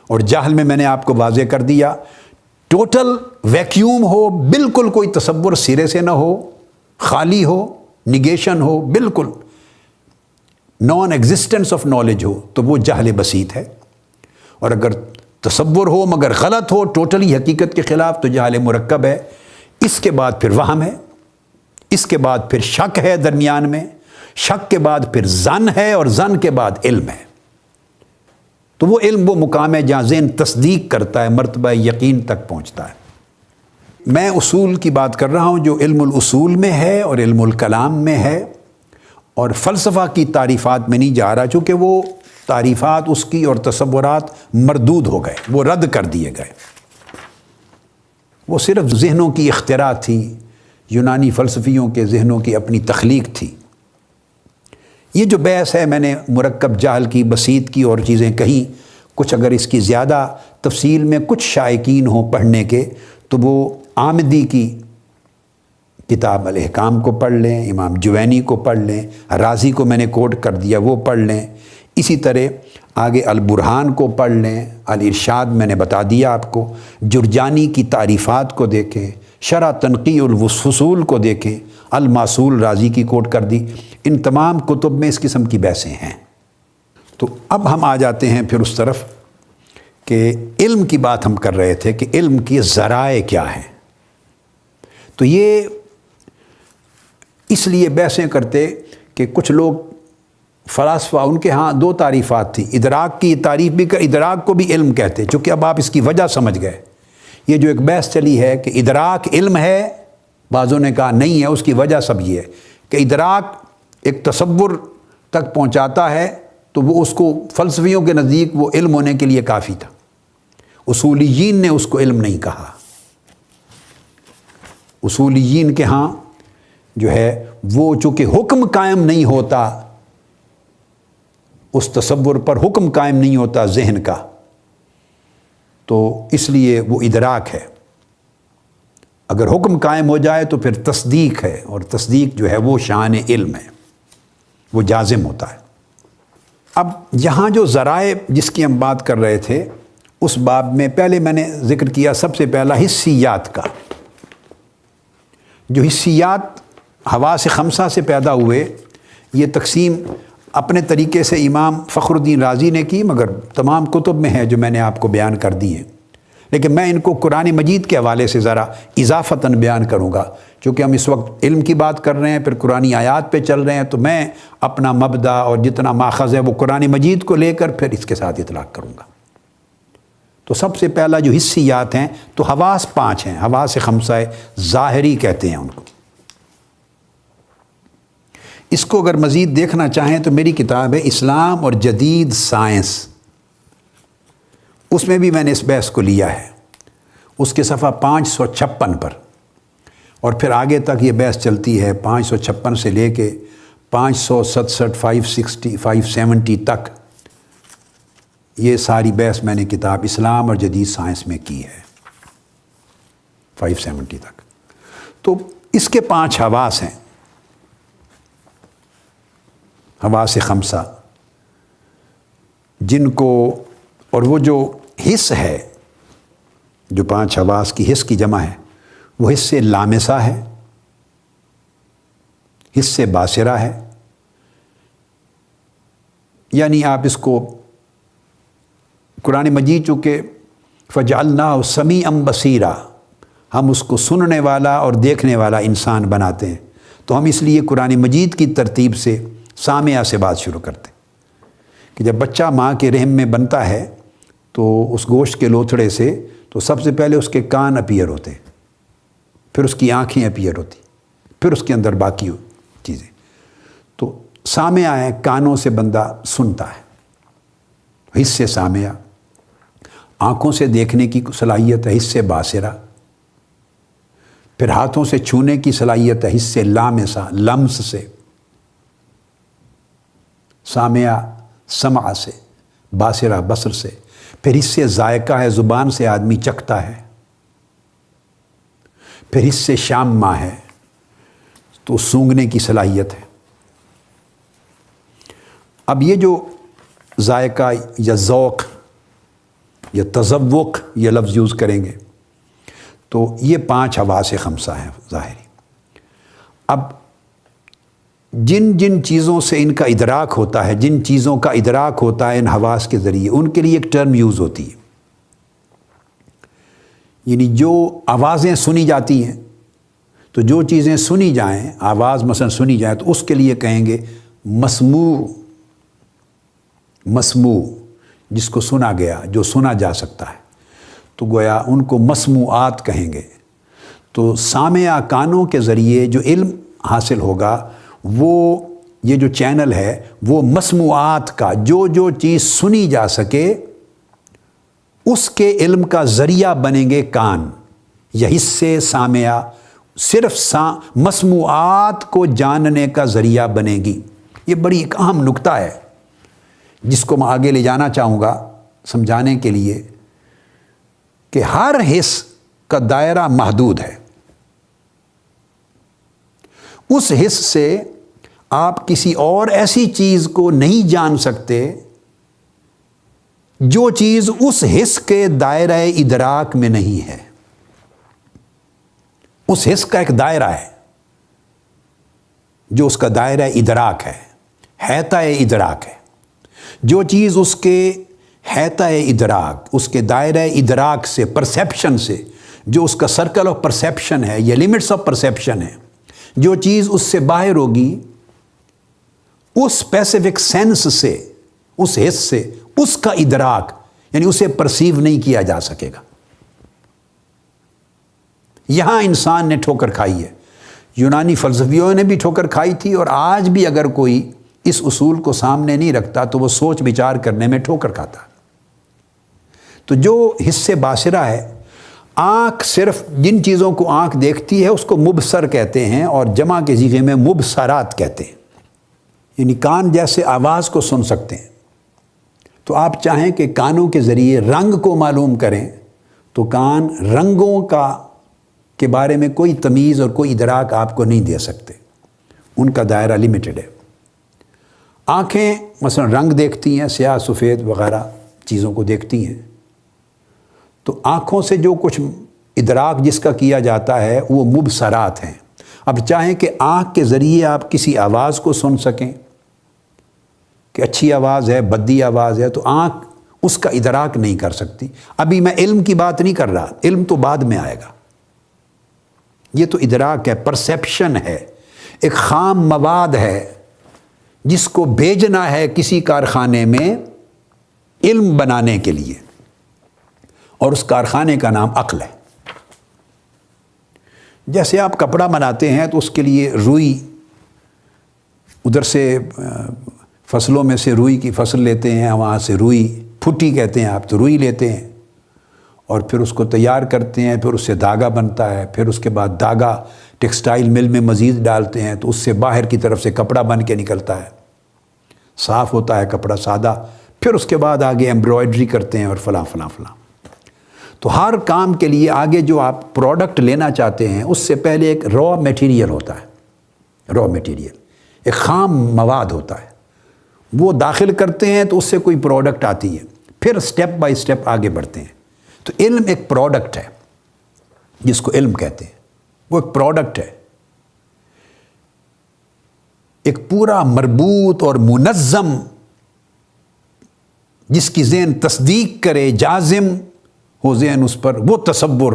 اور جہل میں نے آپ کو واضح کر دیا، ٹوٹل ویکیوم ہو، بالکل کوئی تصور سرے سے نہ ہو، خالی ہو، نگیشن ہو، بالکل نان ایگزسٹنس آف نالج ہو، تو وہ جہل بسیط ہے۔ اور اگر تصور ہو مگر غلط ہو، ٹوٹلی حقیقت کے خلاف، تو جہل مرکب ہے۔ اس کے بعد پھر وہم ہے، اس کے بعد پھر شک ہے درمیان میں، شک کے بعد پھر ظن ہے، اور ظن کے بعد علم ہے۔ تو وہ علم وہ مقام ہے جہاں ذہن تصدیق کرتا ہے، مرتبہ یقین تک پہنچتا ہے۔ میں اصول کی بات کر رہا ہوں جو علم الاصول میں ہے اور علم الکلام میں ہے، اور فلسفہ کی تعریفات میں نہیں جا رہا، چونکہ وہ تعریفات اس کی اور تصورات مردود ہو گئے، وہ رد کر دیے گئے۔ وہ صرف ذہنوں کی اختراع تھی، یونانی فلسفیوں کے ذہنوں کی اپنی تخلیق تھی۔ یہ جو بحث ہے، میں نے مرکب جہل کی، بسیط کی اور چیزیں کہیں، کچھ اگر اس کی زیادہ تفصیل میں کچھ شائقین ہوں پڑھنے کے، تو وہ آمدی کی کتاب الاحکام کو پڑھ لیں، امام جوینی کو پڑھ لیں، رازی کو میں نے کوٹ کر دیا وہ پڑھ لیں، اسی طرح آگے البرہان کو پڑھ لیں، الارشاد میں نے بتا دیا آپ کو، جرجانی کی تعریفات کو دیکھیں، شرح تنقیح الفصول کو دیکھیں، الماصول رازی کی کوٹ کر دی۔ ان تمام کتب میں اس قسم کی بحثیں ہیں۔ تو اب ہم آ جاتے ہیں پھر اس طرف کہ علم کی بات ہم کر رہے تھے کہ علم کی ذرائع کیا ہیں۔ تو یہ اس لیے بحثیں کرتے کہ کچھ لوگ فلاسفہ، ان کے ہاں دو تعریفات تھی، ادراک کی تعریف بھی کر، ادراک کو بھی علم کہتے، چونکہ اب آپ اس کی وجہ سمجھ گئے۔ یہ جو ایک بحث چلی ہے کہ ادراک علم ہے، بعضوں نے کہا نہیں ہے، اس کی وجہ سب یہ ہے کہ ادراک ایک تصور تک پہنچاتا ہے، تو وہ اس کو فلسفیوں کے نزدیک وہ علم ہونے کے لیے کافی تھا۔ اصولیین نے اس کو علم نہیں کہا۔ اصولیین کے ہاں جو ہے وہ چونکہ حکم قائم نہیں ہوتا، اس تصور پر حکم قائم نہیں ہوتا ذہن کا، تو اس لیے وہ ادراک ہے۔ اگر حکم قائم ہو جائے تو پھر تصدیق ہے، اور تصدیق جو ہے وہ شان علم ہے، وہ جازم ہوتا ہے۔ اب یہاں جو ذرائع جس کی ہم بات کر رہے تھے، اس باب میں پہلے میں نے ذکر کیا سب سے پہلا حسیات کا۔ جو حسیات حواس خمسہ سے پیدا ہوئے، یہ تقسیم اپنے طریقے سے امام فخر الدین رازی نے کی، مگر تمام کتب میں ہے جو میں نے آپ کو بیان کر دی ہیں، لیکن میں ان کو قرآن مجید کے حوالے سے ذرا اضافتاً بیان کروں گا، چونکہ ہم اس وقت علم کی بات کر رہے ہیں، پھر قرآنی آیات پہ چل رہے ہیں، تو میں اپنا مبدا اور جتنا ماخذ ہے وہ قرآن مجید کو لے کر پھر اس کے ساتھ اطلاق کروں گا۔ تو سب سے پہلا جو حسیات ہیں، تو حواس 5 ہیں، حواس خمسہ ظاہری کہتے ہیں ان کو۔ اس کو اگر مزید دیکھنا چاہیں تو میری کتاب ہے اسلام اور جدید سائنس، اس میں بھی میں نے اس بحث کو لیا ہے، اس کے صفحہ 556 پر، اور پھر آگے تک یہ بحث چلتی ہے 556 سے لے کے 567 560 570 تک، یہ ساری بحث میں نے کتاب اسلام اور جدید سائنس میں کی ہے 570 تک۔ تو اس کے 5 حواس ہیں، حواس خمسہ، جن کو، اور وہ جو حس ہے، جو 5 حواس کی حس کی جمع ہے، وہ حس لامسہ ہے، حس باصرہ ہے، یعنی آپ اس کو قرآن مجید چونکہ فجعلناہ سمیعا بصیرا، ہم اس کو سننے والا اور دیکھنے والا انسان بناتے ہیں، تو ہم اس لیے قرآن مجید کی ترتیب سے سامعہ سے بات شروع کرتے ہیں کہ جب بچہ ماں کے رحم میں بنتا ہے تو اس گوشت کے لوتھڑے سے تو سب سے پہلے اس کے کان اپیئر ہوتے ہیں، پھر اس کی آنکھیں اپیئر ہوتی، پھر اس کے اندر باقی چیزیں۔ تو سامعہ ہے، کانوں سے بندہ سنتا ہے، حس سامعہ، آنکھوں سے دیکھنے کی صلاحیت ہے، حس باصرہ، پھر ہاتھوں سے چھونے کی صلاحیت ہے، حس لامسہ، لمس سے، سامعہ سمع سے، باصرہ بصر سے، پھر حس ذائقہ ہے، زبان سے آدمی چکھتا ہے، پھر حس شامہ ہے تو سونگھنے کی صلاحیت ہے۔ اب یہ جو ذائقہ یا ذوق یا تذوق یہ لفظ یوز کریں گے. تو یہ 5 حواس خمسہ ہیں ظاہری. اب جن جن چیزوں سے ان کا ادراک ہوتا ہے، جن چیزوں کا ادراک ہوتا ہے ان حواس کے ذریعے، ان کے لیے ایک ٹرم یوز ہوتی ہے. یعنی جو آوازیں سنی جاتی ہیں، تو جو چیزیں سنی جائیں، آواز مثلا سنی جائے، تو اس کے لیے کہیں گے مسموع. مسموع جس کو سنا گیا، جو سنا جا سکتا ہے، تو گویا ان کو مسموعات کہیں گے. تو سامعہ کانوں کے ذریعے جو علم حاصل ہوگا، وہ یہ جو چینل ہے وہ مسموعات کا، جو چیز سنی جا سکے اس کے علم کا ذریعہ بنیں گے کان یا حصے سامعہ. صرف مسموعات کو جاننے کا ذریعہ بنے گی. یہ بڑی ایک اہم نکتہ ہے جس کو میں آگے لے جانا چاہوں گا سمجھانے کے لیے کہ ہر حص کا دائرہ محدود ہے. اس حص سے آپ کسی اور ایسی چیز کو نہیں جان سکتے جو چیز اس حص کے دائرہ ادراک میں نہیں ہے. اس حص کا ایک دائرہ ہے جو اس کا دائرہ ادراک ہے، حیطہ ادراک ہے. جو چیز اس کے حیطہ ادراک، اس کے دائرہ ادراک سے، پرسیپشن سے، جو اس کا سرکل آف پرسیپشن ہے یا لیمٹس آف پرسیپشن ہے، جو چیز اس سے باہر ہوگی، اس اسپیسیفک سینس سے، اس حس سے، اس کا ادراک یعنی اسے پرسیو نہیں کیا جا سکے گا. یہاں انسان نے ٹھوکر کھائی ہے. یونانی فلسفیوں نے بھی ٹھوکر کھائی تھی، اور آج بھی اگر کوئی اس اصول کو سامنے نہیں رکھتا تو وہ سوچ بچار کرنے میں ٹھوکر کھاتا. تو جو حصے باصرہ ہے، آنکھ صرف جن چیزوں کو آنکھ دیکھتی ہے اس کو مبصر کہتے ہیں، اور جمع کے صیغے میں مبصرات کہتے ہیں. یعنی کان جیسے آواز کو سن سکتے ہیں. تو آپ چاہیں کہ کانوں کے ذریعے رنگ کو معلوم کریں تو کان رنگوں کے بارے میں کوئی تمیز اور کوئی ادراک آپ کو نہیں دے سکتے. ان کا دائرہ لمیٹڈ ہے. آنکھیں مثلا رنگ دیکھتی ہیں، سیاہ سفید وغیرہ چیزوں کو دیکھتی ہیں. تو آنکھوں سے جو کچھ ادراک جس کا کیا جاتا ہے وہ مبصرات ہیں. اب چاہیں کہ آنکھ کے ذریعے آپ کسی آواز کو سن سکیں کہ اچھی آواز ہے، بدی آواز ہے، تو آنکھ اس کا ادراک نہیں کر سکتی. ابھی میں علم کی بات نہیں کر رہا، علم تو بعد میں آئے گا. یہ تو ادراک ہے، پرسیپشن ہے، ایک خام مواد ہے جس کو بھیجنا ہے کسی کارخانے میں علم بنانے کے لیے، اور اس کارخانے کا نام عقل ہے. جیسے آپ کپڑا بناتے ہیں تو اس کے لیے روئی، ادھر سے فصلوں میں سے روئی کی فصل لیتے ہیں، وہاں سے روئی پھٹی کہتے ہیں آپ، تو روئی لیتے ہیں اور پھر اس کو تیار کرتے ہیں، پھر اس سے دھاگا بنتا ہے، پھر اس کے بعد دھاگا ٹیکسٹائل مل میں مزید ڈالتے ہیں تو اس سے باہر کی طرف سے کپڑا بن کے نکلتا ہے، صاف ہوتا ہے کپڑا سادہ. پھر اس کے بعد آگے ایمبرائڈری کرتے ہیں اور فلاں فلاں فلاں. تو ہر کام کے لیے آگے جو آپ پروڈکٹ لینا چاہتے ہیں اس سے پہلے ایک را میٹیریل ہوتا ہے. را میٹیریل ایک خام مواد ہوتا ہے، وہ داخل کرتے ہیں تو اس سے کوئی پروڈکٹ آتی ہے، پھر سٹیپ بائی سٹیپ آگے بڑھتے ہیں. تو علم ایک پروڈکٹ ہے جس کو علم کہتے ہیں، وہ ایک پروڈکٹ ہے، ایک پورا مربوط اور منظم جس کی ذہن تصدیق کرے، جازم ہو ذہن اس پر، وہ تصور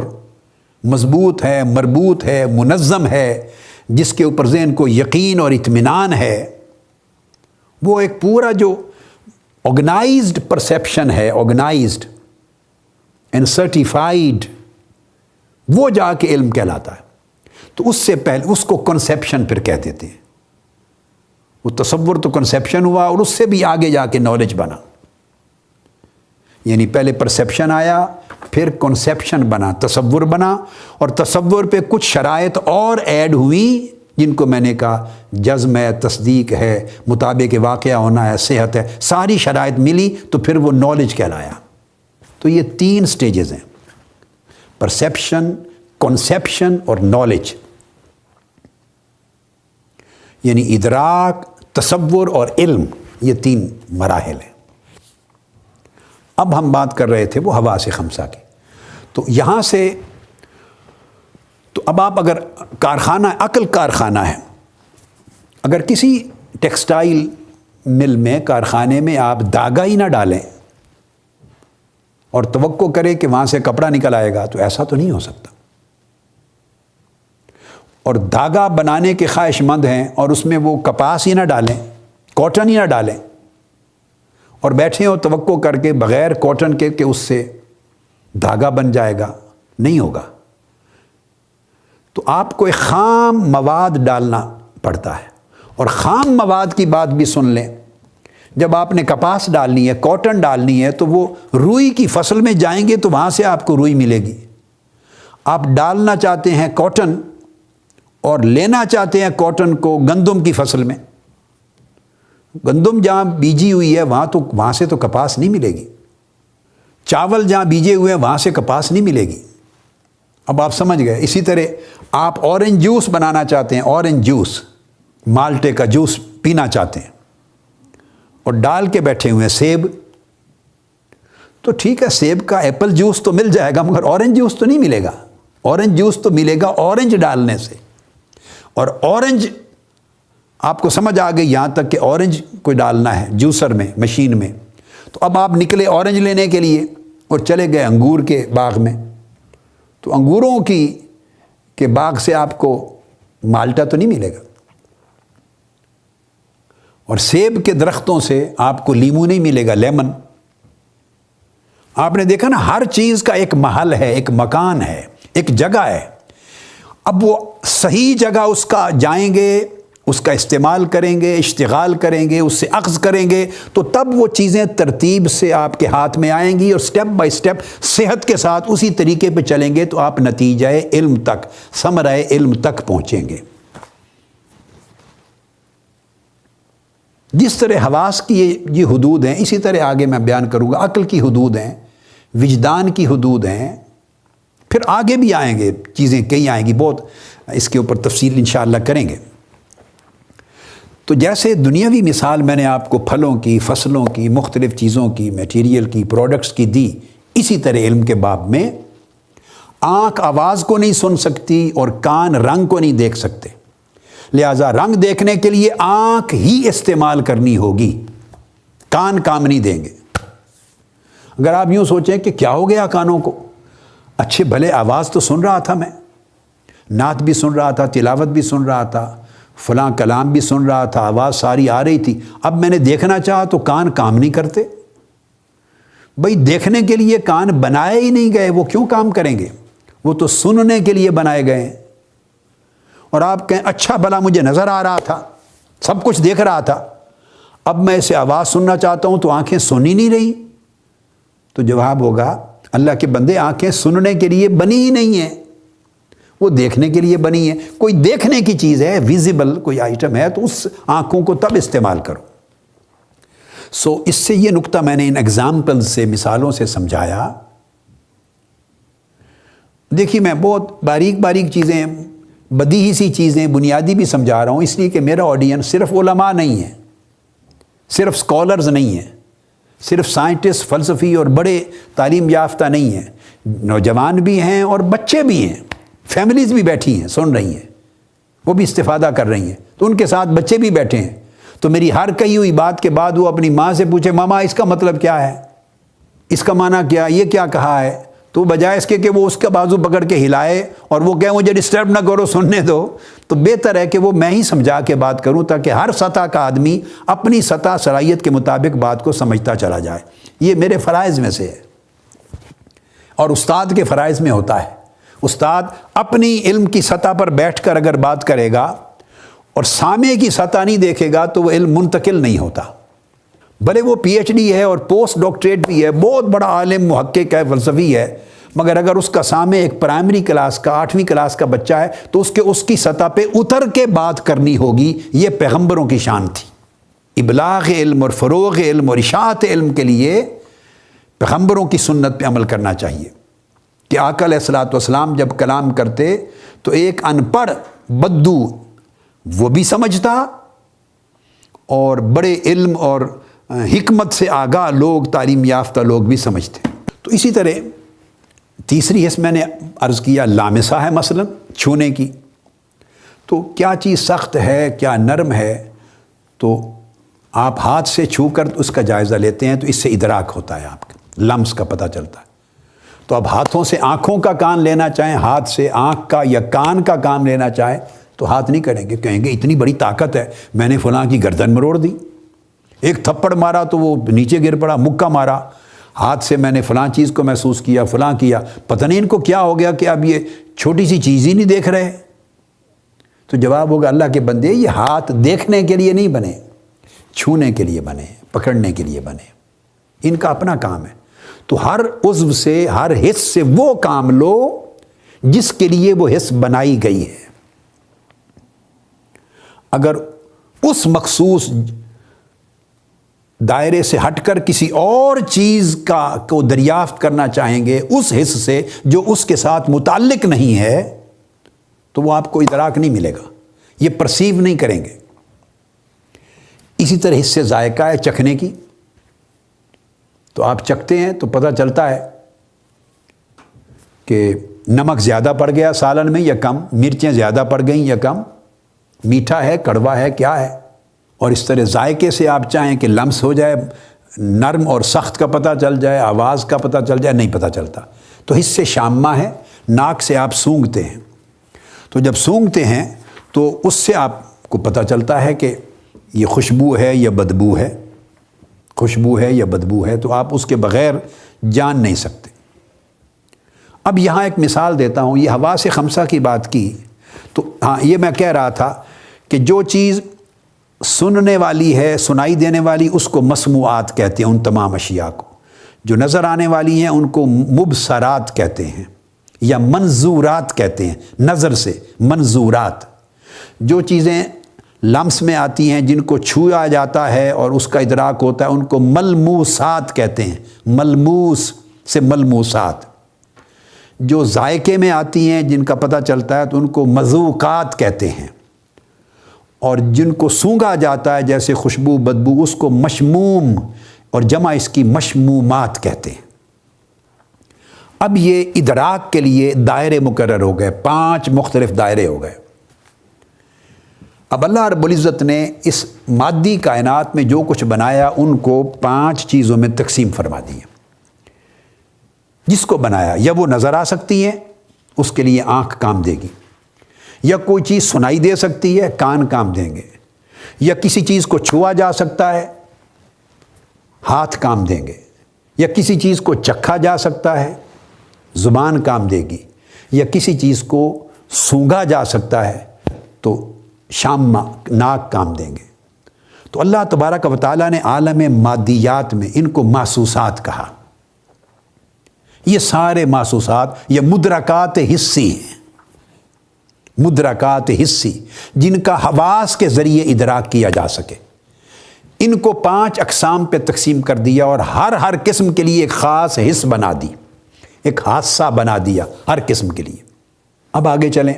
مضبوط ہے، مربوط ہے، منظم ہے، جس کے اوپر ذہن کو یقین اور اطمینان ہے. وہ ایک پورا جو آرگنائزڈ پرسیپشن ہے، آرگنائزڈ اینڈ سرٹیفائیڈ، وہ جا کے علم کہلاتا ہے. تو اس سے پہلے اس کو کنسیپشن پھر کہہ دیتے ہیں. وہ تصور تو کنسیپشن ہوا، اور اس سے بھی آگے جا کے نالج بنا. یعنی پہلے پرسیپشن آیا، پھر کنسیپشن بنا، تصور بنا، اور تصور پہ کچھ شرائط اور ایڈ ہوئی جن کو میں نے کہا جزم ہے، تصدیق ہے، مطابق واقعہ ہونا ہے، صحت ہے، ساری شرائط ملی تو پھر وہ نالج کہلایا. تو یہ 3 سٹیجز ہیں: پرسیپشن، کنسیپشن اور نالج. یعنی ادراک، تصور اور علم، یہ 3 مراحل ہیں. اب ہم بات کر رہے تھے وہ حواس خمسہ کی. تو یہاں سے تو اب آپ اگر کارخانہ عقل کارخانہ ہے، اگر کسی ٹیکسٹائل مل میں کارخانے میں آپ دھاگا ہی نہ ڈالیں اور توقع کریں کہ وہاں سے کپڑا نکل آئے گا، تو ایسا تو نہیں ہو سکتا. اور دھاگا بنانے کے خواہش مند ہیں اور اس میں وہ کپاس ہی نہ ڈالیں، کاٹن ہی نہ ڈالیں، اور بیٹھے ہو توقع کر کے بغیر کاٹن کے کہ اس سے دھاگا بن جائے گا، نہیں ہوگا. تو آپ کو ایک خام مواد ڈالنا پڑتا ہے. اور خام مواد کی بات بھی سن لیں، جب آپ نے کپاس ڈالنی ہے، کاٹن ڈالنی ہے، تو وہ روئی کی فصل میں جائیں گے تو وہاں سے آپ کو روئی ملے گی. آپ ڈالنا چاہتے ہیں کاٹن اور لینا چاہتے ہیں کاٹن کو گندم کی فصل میں، گندم جہاں بیجی ہوئی ہے وہاں سے تو کپاس نہیں ملے گی. چاول جہاں بیجے ہوئے ہیں وہاں سے کپاس نہیں ملے گی. اب آپ سمجھ گئے. اسی طرح آپ اورنج جوس بنانا چاہتے ہیں، اورنج جوس، مالٹے کا جوس پینا چاہتے ہیں، اور ڈال کے بیٹھے ہوئے ہیں سیب، تو ٹھیک ہے سیب کا ایپل جوس تو مل جائے گا، مگر اورنج جوس تو نہیں ملے گا. اورنج جوس تو ملے گا اورنج ڈالنے سے. اور اورنج آپ کو سمجھ آ گئی یہاں تک کہ اورنج کو ڈالنا ہے جوسر میں، مشین میں. تو اب آپ نکلے اورنج لینے کے لیے اور چلے گئے انگور کے باغ میں، تو انگوروں کے باغ سے آپ کو مالٹا تو نہیں ملے گا، اور سیب کے درختوں سے آپ کو لیمو نہیں ملے گا، لیمن. آپ نے دیکھا نا ہر چیز کا ایک محل ہے، ایک مکان ہے، ایک جگہ ہے. اب وہ صحیح جگہ اس کا جائیں گے، اس کا استعمال کریں گے، اشتغال کریں گے، اس سے اخذ کریں گے، تو تب وہ چیزیں ترتیب سے آپ کے ہاتھ میں آئیں گی، اور سٹیپ بائی سٹیپ صحت کے ساتھ اسی طریقے پہ چلیں گے تو آپ نتیجہ علم تک، ثمرہ علم تک پہنچیں گے. جس طرح حواس کی یہ حدود ہیں، اسی طرح آگے میں بیان کروں گا عقل کی حدود ہیں، وجدان کی حدود ہیں، پھر آگے بھی آئیں گے چیزیں کئی آئیں گی، بہت اس کے اوپر تفصیل انشاءاللہ کریں گے. تو جیسے دنیاوی مثال میں نے آپ کو پھلوں کی، فصلوں کی، مختلف چیزوں کی، میٹیریل کی، پروڈکٹس کی دی، اسی طرح علم کے باب میں آنکھ آواز کو نہیں سن سکتی اور کان رنگ کو نہیں دیکھ سکتے، لہٰذا رنگ دیکھنے کے لیے آنکھ ہی استعمال کرنی ہوگی، کان کام نہیں دیں گے. اگر آپ یوں سوچیں کہ کیا ہو گیا کانوں کو، اچھے بھلے آواز تو سن رہا تھا، میں نعت بھی سن رہا تھا، تلاوت بھی سن رہا تھا، فلاں کلام بھی سن رہا تھا، آواز ساری آ رہی تھی، اب میں نے دیکھنا چاہا تو کان کام نہیں کرتے. بھئی دیکھنے کے لیے کان بنائے ہی نہیں گئے، وہ کیوں کام کریں گے؟ وہ تو سننے کے لیے بنائے گئے ہیں. اور آپ کہیں اچھا بھلا مجھے نظر آ رہا تھا، سب کچھ دیکھ رہا تھا، اب میں اسے آواز سننا چاہتا ہوں تو آنکھیں سن ہی نہیں رہی. تو جواب ہوگا اللہ کے بندے آنکھیں سننے کے لیے بنی ہی نہیں ہیں، وہ دیکھنے کے لیے بنی ہیں. کوئی دیکھنے کی چیز ہے، ویزیبل کوئی آئٹم ہے، تو اس آنکھوں کو تب استعمال کرو. اس سے یہ نقطہ میں نے ان ایگزامپل سے، مثالوں سے سمجھایا. دیکھیے میں بہت باریک باریک چیزیں، بدیہی سی چیزیں، بنیادی بھی سمجھا رہا ہوں، اس لیے کہ میرا آڈینس صرف علماء نہیں ہے، صرف سکولرز نہیں ہیں، صرف سائنٹسٹ، فلسفی اور بڑے تعلیم یافتہ نہیں ہیں، نوجوان بھی ہیں اور بچے بھی ہیں، فیملیز بھی بیٹھی ہیں سن رہی ہیں، وہ بھی استفادہ کر رہی ہیں، تو ان کے ساتھ بچے بھی بیٹھے ہیں. تو میری ہر کہی ہوئی بات کے بعد وہ اپنی ماں سے پوچھے ماما اس کا مطلب کیا ہے، اس کا معنی کیا، یہ کیا کہا ہے، تو بجائے اس کے کہ وہ اس کا بازو پکڑ کے ہلائے اور وہ کہے مجھے ڈسٹرب نہ کرو، سننے دو، تو بہتر ہے کہ وہ میں ہی سمجھا کے بات کروں تاکہ ہر سطح کا آدمی اپنی سطح صلاحیت کے مطابق بات کو سمجھتا چلا جائے. یہ میرے فرائض میں سے ہے اور استاد کے فرائض میں ہوتا ہے. استاد اپنی علم کی سطح پر بیٹھ کر اگر بات کرے گا اور سامع کی سطح نہیں دیکھے گا تو وہ علم منتقل نہیں ہوتا. بھلے وہ پی ایچ ڈی ہے اور پوسٹ ڈاکٹریٹ بھی ہے، بہت بڑا عالم، محقق ہے، فلسفی ہے، مگر اگر اس کا سامع ایک پرائمری کلاس کا، 8ویں کلاس کا بچہ ہے تو اس کی سطح پہ اتر کے بات کرنی ہوگی. یہ پیغمبروں کی شان تھی. ابلاغ علم اور فروغ علم اور اشاعت علم کے لیے پیغمبروں کی سنت پہ عمل کرنا چاہیے. کہ آقا علیہ الصلوۃ والسلام جب کلام کرتے تو ایک ان پڑھ بدو وہ بھی سمجھتا اور بڑے علم اور حکمت سے آگاہ لوگ، تعلیم یافتہ لوگ بھی سمجھتے ہیں۔ تو اسی طرح تیسری حص میں نے عرض کیا لامسہ ہے، مثلا چھونے کی، تو کیا چیز سخت ہے کیا نرم ہے، تو آپ ہاتھ سے چھو کر اس کا جائزہ لیتے ہیں تو اس سے ادراک ہوتا ہے، آپ کا لمس کا پتہ چلتا ہے۔ تو اب ہاتھوں سے آنکھوں کا کام لینا چاہیں، ہاتھ سے آنکھ کا یا کان کا کام لینا چاہیں تو ہاتھ نہیں کریں گے، کہیں گے اتنی بڑی طاقت ہے، میں نے فلاں کی گردن مروڑ دی، ایک تھپڑ مارا تو وہ نیچے گر پڑا، مکہ مارا، ہاتھ سے میں نے فلاں چیز کو محسوس کیا، فلاں کیا، پتہ نہیں ان کو کیا ہو گیا کہ اب یہ چھوٹی سی چیز ہی نہیں دیکھ رہے۔ تو جواب ہوگا اللہ کے بندے، یہ ہاتھ دیکھنے کے لیے نہیں بنے، چھونے کے لیے بنے، پکڑنے کے لیے بنے، ان کا اپنا کام ہے۔ تو ہر عضو سے، ہر حص سے وہ کام لو جس کے لیے وہ حص بنائی گئی ہے۔ اگر اس مخصوص دائرے سے ہٹ کر کسی اور چیز کو دریافت کرنا چاہیں گے اس حص سے جو اس کے ساتھ متعلق نہیں ہے، تو وہ آپ کو ادراک نہیں ملے گا، یہ پرسیو نہیں کریں گے۔ اسی طرح حصے ذائقہ ہے چکھنے کی، تو آپ چکھتے ہیں تو پتہ چلتا ہے کہ نمک زیادہ پڑ گیا سالن میں یا کم، مرچیں زیادہ پڑ گئیں یا کم، میٹھا ہے کڑوا ہے کیا ہے۔ اور اس طرح ذائقے سے آپ چاہیں کہ لمس ہو جائے، نرم اور سخت کا پتہ چل جائے، آواز کا پتہ چل جائے، نہیں پتہ چلتا۔ تو حصے شامہ ہے، ناک سے آپ سونگھتے ہیں، تو جب سونگھتے ہیں تو اس سے آپ کو پتہ چلتا ہے کہ یہ خوشبو ہے یا بدبو ہے، خوشبو ہے یا بدبو ہے، تو آپ اس کے بغیر جان نہیں سکتے۔ اب یہاں ایک مثال دیتا ہوں، یہ حواس خمسہ کی بات کی، تو ہاں یہ میں کہہ رہا تھا کہ جو چیز سننے والی ہے، سنائی دینے والی، اس کو مسموعات کہتے ہیں ان تمام اشیاء کو۔ جو نظر آنے والی ہیں ان کو مبصرات کہتے ہیں یا منظورات کہتے ہیں، نظر سے منظورات۔ جو چیزیں لمس میں آتی ہیں، جن کو چھویا جاتا ہے اور اس کا ادراک ہوتا ہے، ان کو ملموسات کہتے ہیں، ملموس سے ملموسات۔ جو ذائقے میں آتی ہیں، جن کا پتہ چلتا ہے، تو ان کو مذوقات کہتے ہیں، اور جن کو سونگھا جاتا ہے جیسے خوشبو بدبو، اس کو مشموم اور جمع اس کی مشمومات کہتے ہیں۔ اب یہ ادراک کے لیے دائرے مقرر ہو گئے، 5 مختلف دائرے ہو گئے۔ اب اللہ رب العزت نے اس مادی کائنات میں جو کچھ بنایا ان کو 5 چیزوں میں تقسیم فرما دی ہے۔ جس کو بنایا یا وہ نظر آ سکتی ہے، اس کے لیے آنکھ کام دے گی، یا کوئی چیز سنائی دے سکتی ہے، کان کام دیں گے، یا کسی چیز کو چھوا جا سکتا ہے، ہاتھ کام دیں گے، یا کسی چیز کو چکھا جا سکتا ہے، زبان کام دے گی، یا کسی چیز کو سونگھا جا سکتا ہے تو شامہ ناک کام دیں گے۔ تو اللہ تبارک و تعالیٰ نے عالم مادیات میں ان کو محسوسات کہا۔ یہ سارے محسوسات یہ مدرکات حسی ہیں، مدرکات حسی، جن کا حواس کے ذریعے ادراک کیا جا سکے۔ ان کو 5 اقسام پہ تقسیم کر دیا اور ہر قسم کے لیے ایک خاص حص بنا دی، ایک حادثہ بنا دیا ہر قسم کے لیے۔ اب آگے چلیں،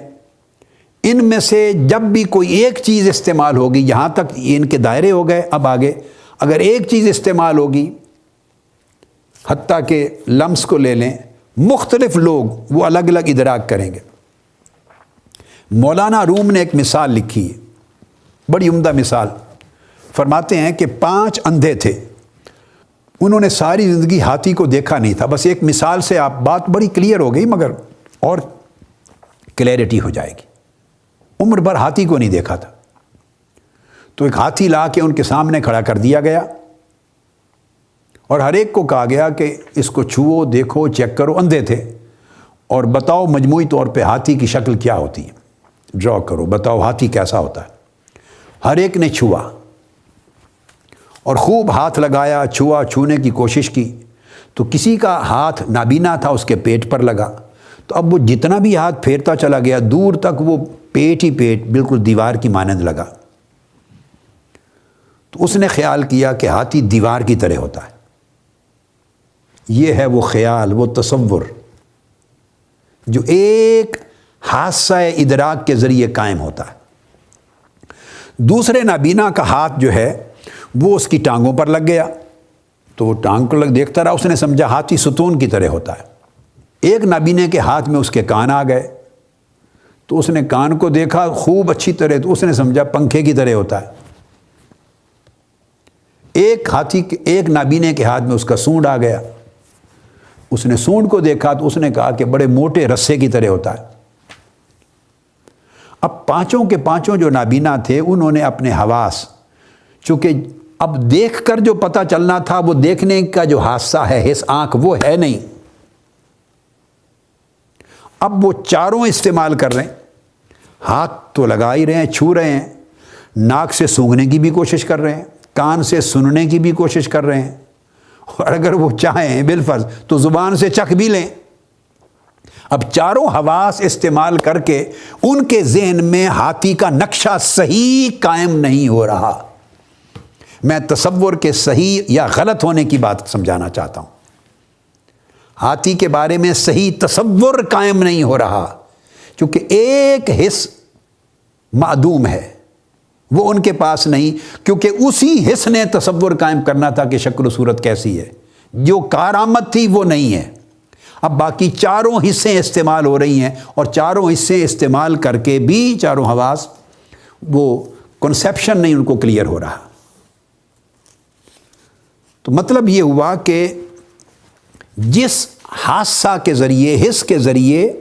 ان میں سے جب بھی کوئی ایک چیز استعمال ہوگی، یہاں تک ان کے دائرے ہو گئے، اب آگے اگر ایک چیز استعمال ہوگی، حتیٰ کہ لمس کو لے لیں، مختلف لوگ وہ الگ الگ ادراک کریں گے۔ مولانا روم نے ایک مثال لکھی ہے، بڑی عمدہ مثال۔ فرماتے ہیں کہ 5 اندھے تھے، انہوں نے ساری زندگی ہاتھی کو دیکھا نہیں تھا۔ بس ایک مثال سے آپ بات بڑی کلیئر ہو گئی، مگر اور کلیئرٹی ہو جائے گی۔ عمر بھر ہاتھی کو نہیں دیکھا تھا، تو ایک ہاتھی لا کے ان کے سامنے کھڑا کر دیا گیا اور ہر ایک کو کہا گیا کہ اس کو چھوؤ، دیکھو، چیک کرو۔ اندھے تھے، اور بتاؤ مجموعی طور پہ ہاتھی کی شکل کیا ہوتی ہے، ڈرا کرو، بتاؤ ہاتھی کیسا ہوتا ہے۔ ہر ایک نے چھوا اور خوب ہاتھ لگایا، چھونے کی کوشش کی، تو کسی کا ہاتھ نابینا تھا، اس کے پیٹ پر لگا، تو اب وہ جتنا بھی ہاتھ پھیرتا چلا گیا، دور تک وہ پیٹ ہی پیٹ بالکل دیوار کی مانند لگا۔ تو اس نے خیال کیا کہ ہاتھی دیوار کی طرح ہوتا ہے۔ یہ ہے وہ خیال، وہ تصور جو ایک حادثہ ادراک کے ذریعے قائم ہوتا ہے۔ دوسرے نابینا کا ہاتھ جو ہے وہ اس کی ٹانگوں پر لگ گیا، تو وہ ٹانگ کو دیکھتا رہا، اس نے سمجھا ہاتھی ستون کی طرح ہوتا ہے۔ ایک نابینے کے ہاتھ میں اس کے کان آ گئے، تو اس نے کان کو دیکھا خوب اچھی طرح، تو اس نے سمجھا پنکھے کی طرح ہوتا ہے۔ ایک نابینے کے ہاتھ میں اس کا سونڈ آ گیا، اس نے سونڈ کو دیکھا تو اس نے کہا کہ بڑے موٹے رسے کی طرح ہوتا ہے۔ اب پانچوں کے پانچوں جو نابینا تھے انہوں نے اپنے حواس، چونکہ اب دیکھ کر جو پتہ چلنا تھا وہ دیکھنے کا جو حادثہ ہے حس آنکھ وہ ہے نہیں، اب وہ چاروں استعمال کر رہے ہیں۔ ہاتھ تو لگا ہی رہے ہیں، چھو رہے ہیں، ناک سے سونگھنے کی بھی کوشش کر رہے ہیں، کان سے سننے کی بھی کوشش کر رہے ہیں، اور اگر وہ چاہیں بالفرض تو زبان سے چکھ بھی لیں۔ اب چاروں حواس استعمال کر کے ان کے ذہن میں ہاتھی کا نقشہ صحیح قائم نہیں ہو رہا۔ میں تصور کے صحیح یا غلط ہونے کی بات سمجھانا چاہتا ہوں۔ ہاتھی کے بارے میں صحیح تصور قائم نہیں ہو رہا، کیونکہ ایک حس معدوم ہے، وہ ان کے پاس نہیں، کیونکہ اسی حس نے تصور قائم کرنا تھا کہ شکل و صورت کیسی ہے، جو کارآمد تھی وہ نہیں ہے۔ اب باقی چاروں حصے استعمال ہو رہی ہیں، اور چاروں حصے استعمال کر کے بھی چاروں حواس وہ کنسیپشن نہیں ان کو کلیئر ہو رہا۔ تو مطلب یہ ہوا کہ جس حادثہ کے ذریعے، حس کے ذریعے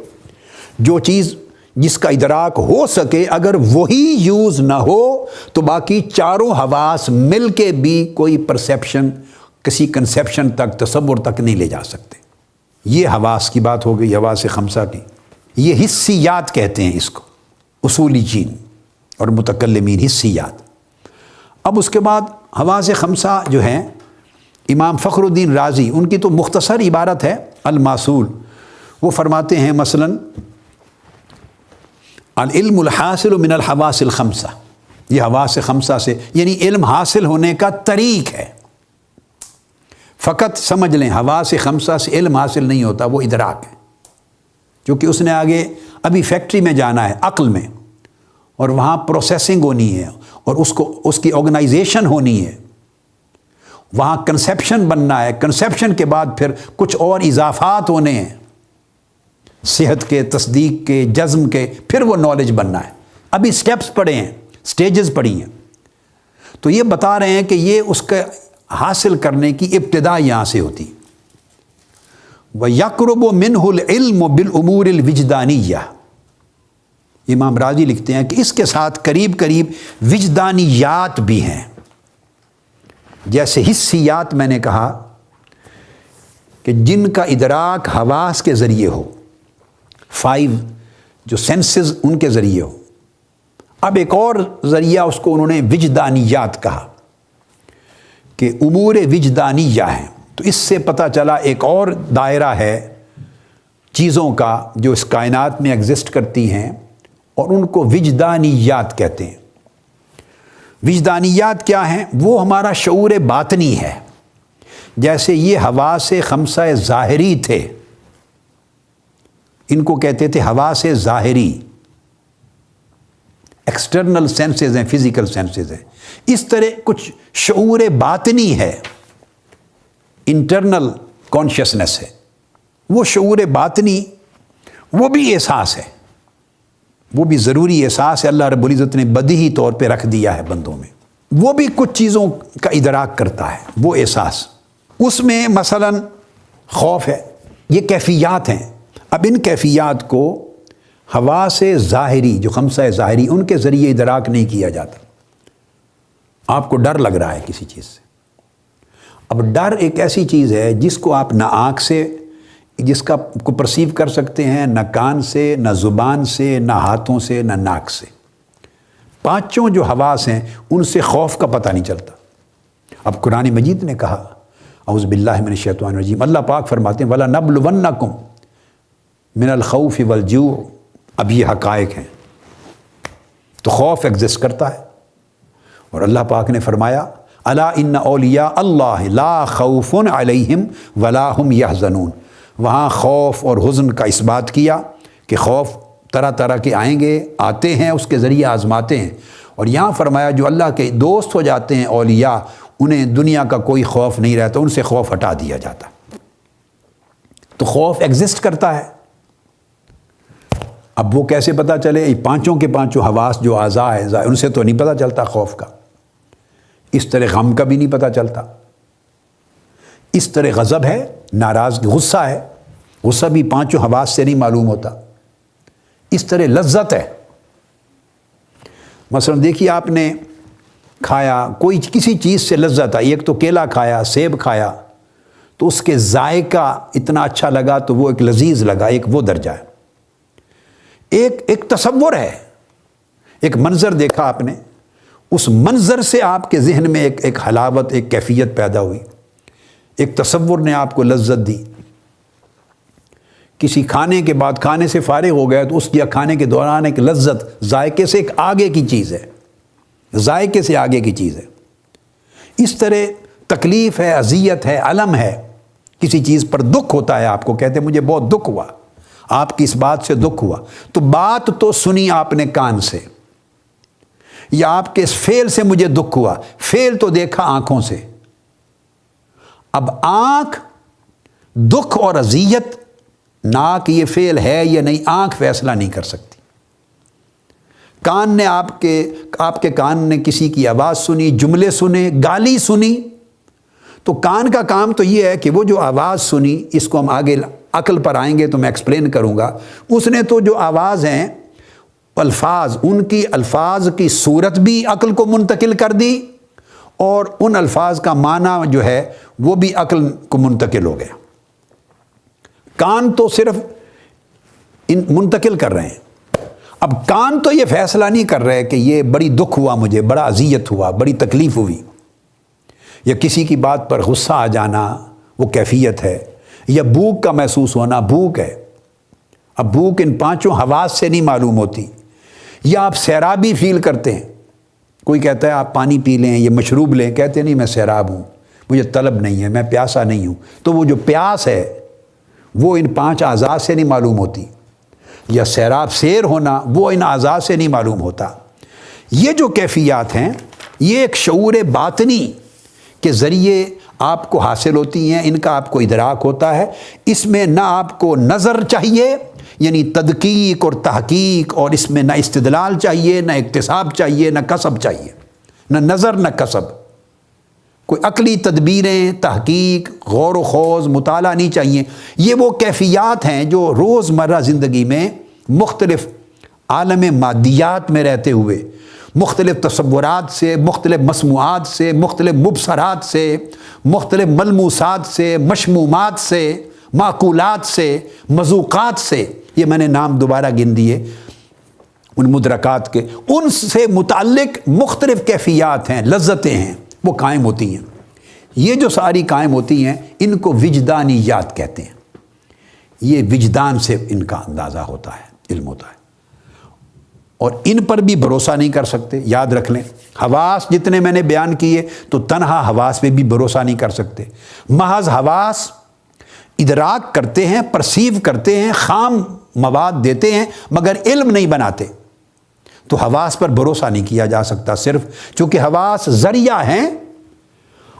جو چیز جس کا ادراک ہو سکے، اگر وہی یوز نہ ہو تو باقی چاروں حواس مل کے بھی کوئی پرسیپشن، کسی کنسیپشن تک، تصور تک نہیں لے جا سکتے۔ یہ حواس کی بات ہو گئی، حواس خمسہ کی۔ یہ حسیات کہتے ہیں اس کو، اصولی جین اور متکلمین، حسیات۔ اب اس کے بعد حواس خمسہ جو ہیں، امام فخر الدین رازی، ان کی تو مختصر عبارت ہے الماسول، وہ فرماتے ہیں مثلاً العلم الحاصل من الحواس الخمسہ، یہ حواس خمسہ سے یعنی علم حاصل ہونے کا طریق ہے۔ فقط سمجھ لیں حواس خمسہ سے علم حاصل نہیں ہوتا، وہ ادراک ہے، کیونکہ اس نے آگے ابھی فیکٹری میں جانا ہے، عقل میں، اور وہاں پروسیسنگ ہونی ہے، اور اس کی آرگنائزیشن ہونی ہے، وہاں کنسیپشن بننا ہے، کنسیپشن کے بعد پھر کچھ اور اضافات ہونے ہیں، صحت کے، تصدیق کے، جزم کے، پھر وہ نالج بننا ہے۔ ابھی سٹیپس پڑے ہیں، سٹیجز پڑی ہیں، تو یہ بتا رہے ہیں کہ یہ اس کا حاصل کرنے کی ابتدا یہاں سے ہوتی۔ وَيَقْرُبُ مِنْهُ الْعِلْمُ بِالْأُمُورِ الْوِجْدَانِيَّةِ، امام راضی لکھتے ہیں کہ اس کے ساتھ قریب قریب وجدانیات بھی ہیں۔ جیسے حسیات میں نے کہا کہ جن کا ادراک حواس کے ذریعے ہو، 5 جو سینسز ان کے ذریعے ہو۔ اب ایک اور ذریعہ اس کو انہوں نے وجدانیات کہا کہ امور وجدانیہ ہیں، تو اس سے پتہ چلا ایک اور دائرہ ہے چیزوں کا جو اس کائنات میں ایگزسٹ کرتی ہیں، اور ان کو وجدانیات کہتے ہیں۔ وجدانیات کیا ہیں؟ وہ ہمارا شعور باطنی ہے۔ جیسے یہ حواس خمسہ ظاہری تھے، ان کو کہتے تھے حواس ظاہری، ایکسٹرنل سینسز ہیں، فزیکل سینسز ہیں۔ اس طرح کچھ شعور باطنی ہے، انٹرنل کانشیسنس ہے۔ وہ شعور باطنی وہ بھی احساس ہے، وہ بھی ضروری احساس ہے، اللہ رب العزت نے بدیہی طور پہ رکھ دیا ہے بندوں میں۔ وہ بھی کچھ چیزوں کا ادراک کرتا ہے، وہ احساس۔ اس میں مثلاً خوف ہے، یہ کیفیات ہیں۔ اب ان کیفیات کو حواس ظاہری جو خمسہ ظاہری ان کے ذریعے ادراک نہیں کیا جاتا۔ آپ کو ڈر لگ رہا ہے کسی چیز سے، اب ڈر ایک ایسی چیز ہے جس کو آپ نہ آنکھ سے جس کا کو پرسیو کر سکتے ہیں، نہ کان سے، نہ زبان سے، نہ ہاتھوں سے، نہ ناک سے۔ پانچوں جو حواس ہیں ان سے خوف کا پتہ نہیں چلتا۔ اب قرآن مجید نے کہا، اعوذ باللہ من الشیطان الرجیم، اللہ پاک فرماتے ہیں وَلَنَبْلُوَنَّكُمْ من الخوف والجوع، اب یہ حقائق ہیں۔ تو خوف ایگزسٹ کرتا ہے، اور اللہ پاک نے فرمایا الا ان اولیاء اللہ لا خوف علیہم ولا هم یحزنون، وہاں خوف اور حزن کا اس بات کیا کہ خوف طرح طرح کے آئیں گے، آتے ہیں، اس کے ذریعے آزماتے ہیں، اور یہاں فرمایا جو اللہ کے دوست ہو جاتے ہیں اولیاء، انہیں دنیا کا کوئی خوف نہیں رہتا، ان سے خوف ہٹا دیا جاتا۔ تو خوف ایگزسٹ کرتا ہے۔ اب وہ کیسے پتہ چلے؟ پانچوں کے پانچوں حواس جو اعضاء ہیں ان سے تو نہیں پتہ چلتا خوف کا، اس طرح غم کا بھی نہیں پتہ چلتا، اس طرح غضب ہے، ناراضگی، غصہ ہے، غصہ بھی پانچوں حواس سے نہیں معلوم ہوتا، اس طرح لذت ہے۔ مثلا دیکھیے آپ نے کھایا، کوئی کسی چیز سے لذت آئی، ایک تو کیلا کھایا، سیب کھایا، تو اس کے ذائقہ اتنا اچھا لگا تو وہ ایک لذیذ لگا، ایک وہ درجہ ہے۔ ایک تصور ہے، ایک منظر دیکھا آپ نے، اس منظر سے آپ کے ذہن میں ایک حلاوت، ایک کیفیت پیدا ہوئی، ایک تصور نے آپ کو لذت دی۔ کسی کھانے کے بعد کھانے سے فارغ ہو گیا تو اس یا کھانے کے دوران ایک لذت، ذائقے سے ایک آگے کی چیز ہے، ذائقے سے آگے کی چیز ہے۔ اس طرح تکلیف ہے، اذیت ہے، الم ہے، کسی چیز پر دکھ ہوتا ہے، آپ کو کہتے ہیں مجھے بہت دکھ ہوا، آپ کی اس بات سے دکھ ہوا، تو بات تو سنی آپ نے کان سے، یا آپ کے اس فعل سے مجھے دکھ ہوا، فعل تو دیکھا آنکھوں سے۔ اب آنکھ دکھ اور اذیت، ناک یہ فعل ہے یا نہیں، آنکھ فیصلہ نہیں کر سکتی۔ کان نے آپ کے کان نے کسی کی آواز سنی، جملے سنے، گالی سنی، تو کان کا کام تو یہ ہے کہ وہ جو آواز سنی، اس کو ہم آگے عقل پر آئیں گے تو میں ایکسپلین کروں گا، اس نے تو جو آواز ہیں الفاظ، ان کی الفاظ کی صورت بھی عقل کو منتقل کر دی، اور ان الفاظ کا معنی جو ہے وہ بھی عقل کو منتقل ہو گیا۔ کان تو صرف منتقل کر رہے ہیں۔ اب کان تو یہ فیصلہ نہیں کر رہے کہ یہ بڑی دکھ ہوا، مجھے بڑا اذیت ہوا، بڑی تکلیف ہوئی، یا کسی کی بات پر غصہ آ جانا وہ کیفیت ہے، یا بھوک کا محسوس ہونا بھوک ہے۔ اب بھوک ان پانچوں حواس سے نہیں معلوم ہوتی، یا آپ سیرابی فیل کرتے ہیں، کوئی کہتا ہے آپ پانی پی لیں، یہ مشروب لیں، کہتے ہیں نہیں میں سیراب ہوں، مجھے طلب نہیں ہے، میں پیاسا نہیں ہوں، تو وہ جو پیاس ہے وہ ان پانچ اعضاء سے نہیں معلوم ہوتی، یا سیراب سیر ہونا وہ ان اعضاء سے نہیں معلوم ہوتا۔ یہ جو کیفیات ہیں یہ ایک شعور باطنی کے ذریعے آپ کو حاصل ہوتی ہیں، ان کا آپ کو ادراک ہوتا ہے۔ اس میں نہ آپ کو نظر چاہیے، یعنی تدقیق اور تحقیق، اور اس میں نہ استدلال چاہیے، نہ اکتساب چاہیے، نہ کسب چاہیے، نہ نظر نہ کسب، کوئی عقلی تدبیریں، تحقیق، غور و خوض، مطالعہ نہیں چاہیے۔ یہ وہ کیفیات ہیں جو روزمرہ زندگی میں مختلف عالم مادیات میں رہتے ہوئے، مختلف تصورات سے، مختلف مسموعات سے، مختلف مبصرات سے، مختلف ملموسات سے، مشمومات سے، معقولات سے، مذوقات سے، یہ میں نے نام دوبارہ گن دیے ان مدرکات کے، ان سے متعلق مختلف کیفیات ہیں، لذتیں ہیں، وہ قائم ہوتی ہیں۔ یہ جو ساری قائم ہوتی ہیں ان کو وجدانیات کہتے ہیں۔ یہ وجدان سے ان کا اندازہ ہوتا ہے، علم ہوتا ہے، اور ان پر بھی بھروسہ نہیں کر سکتے۔ یاد رکھ لیں، حواس جتنے میں نے بیان کیے تو تنہا حواس پہ بھی بھروسہ نہیں کر سکتے۔ محض حواس ادراک کرتے ہیں، پرسیو کرتے ہیں، خام مواد دیتے ہیں، مگر علم نہیں بناتے، تو حواس پر بھروسہ نہیں کیا جا سکتا، صرف چونکہ حواس ذریعہ ہیں،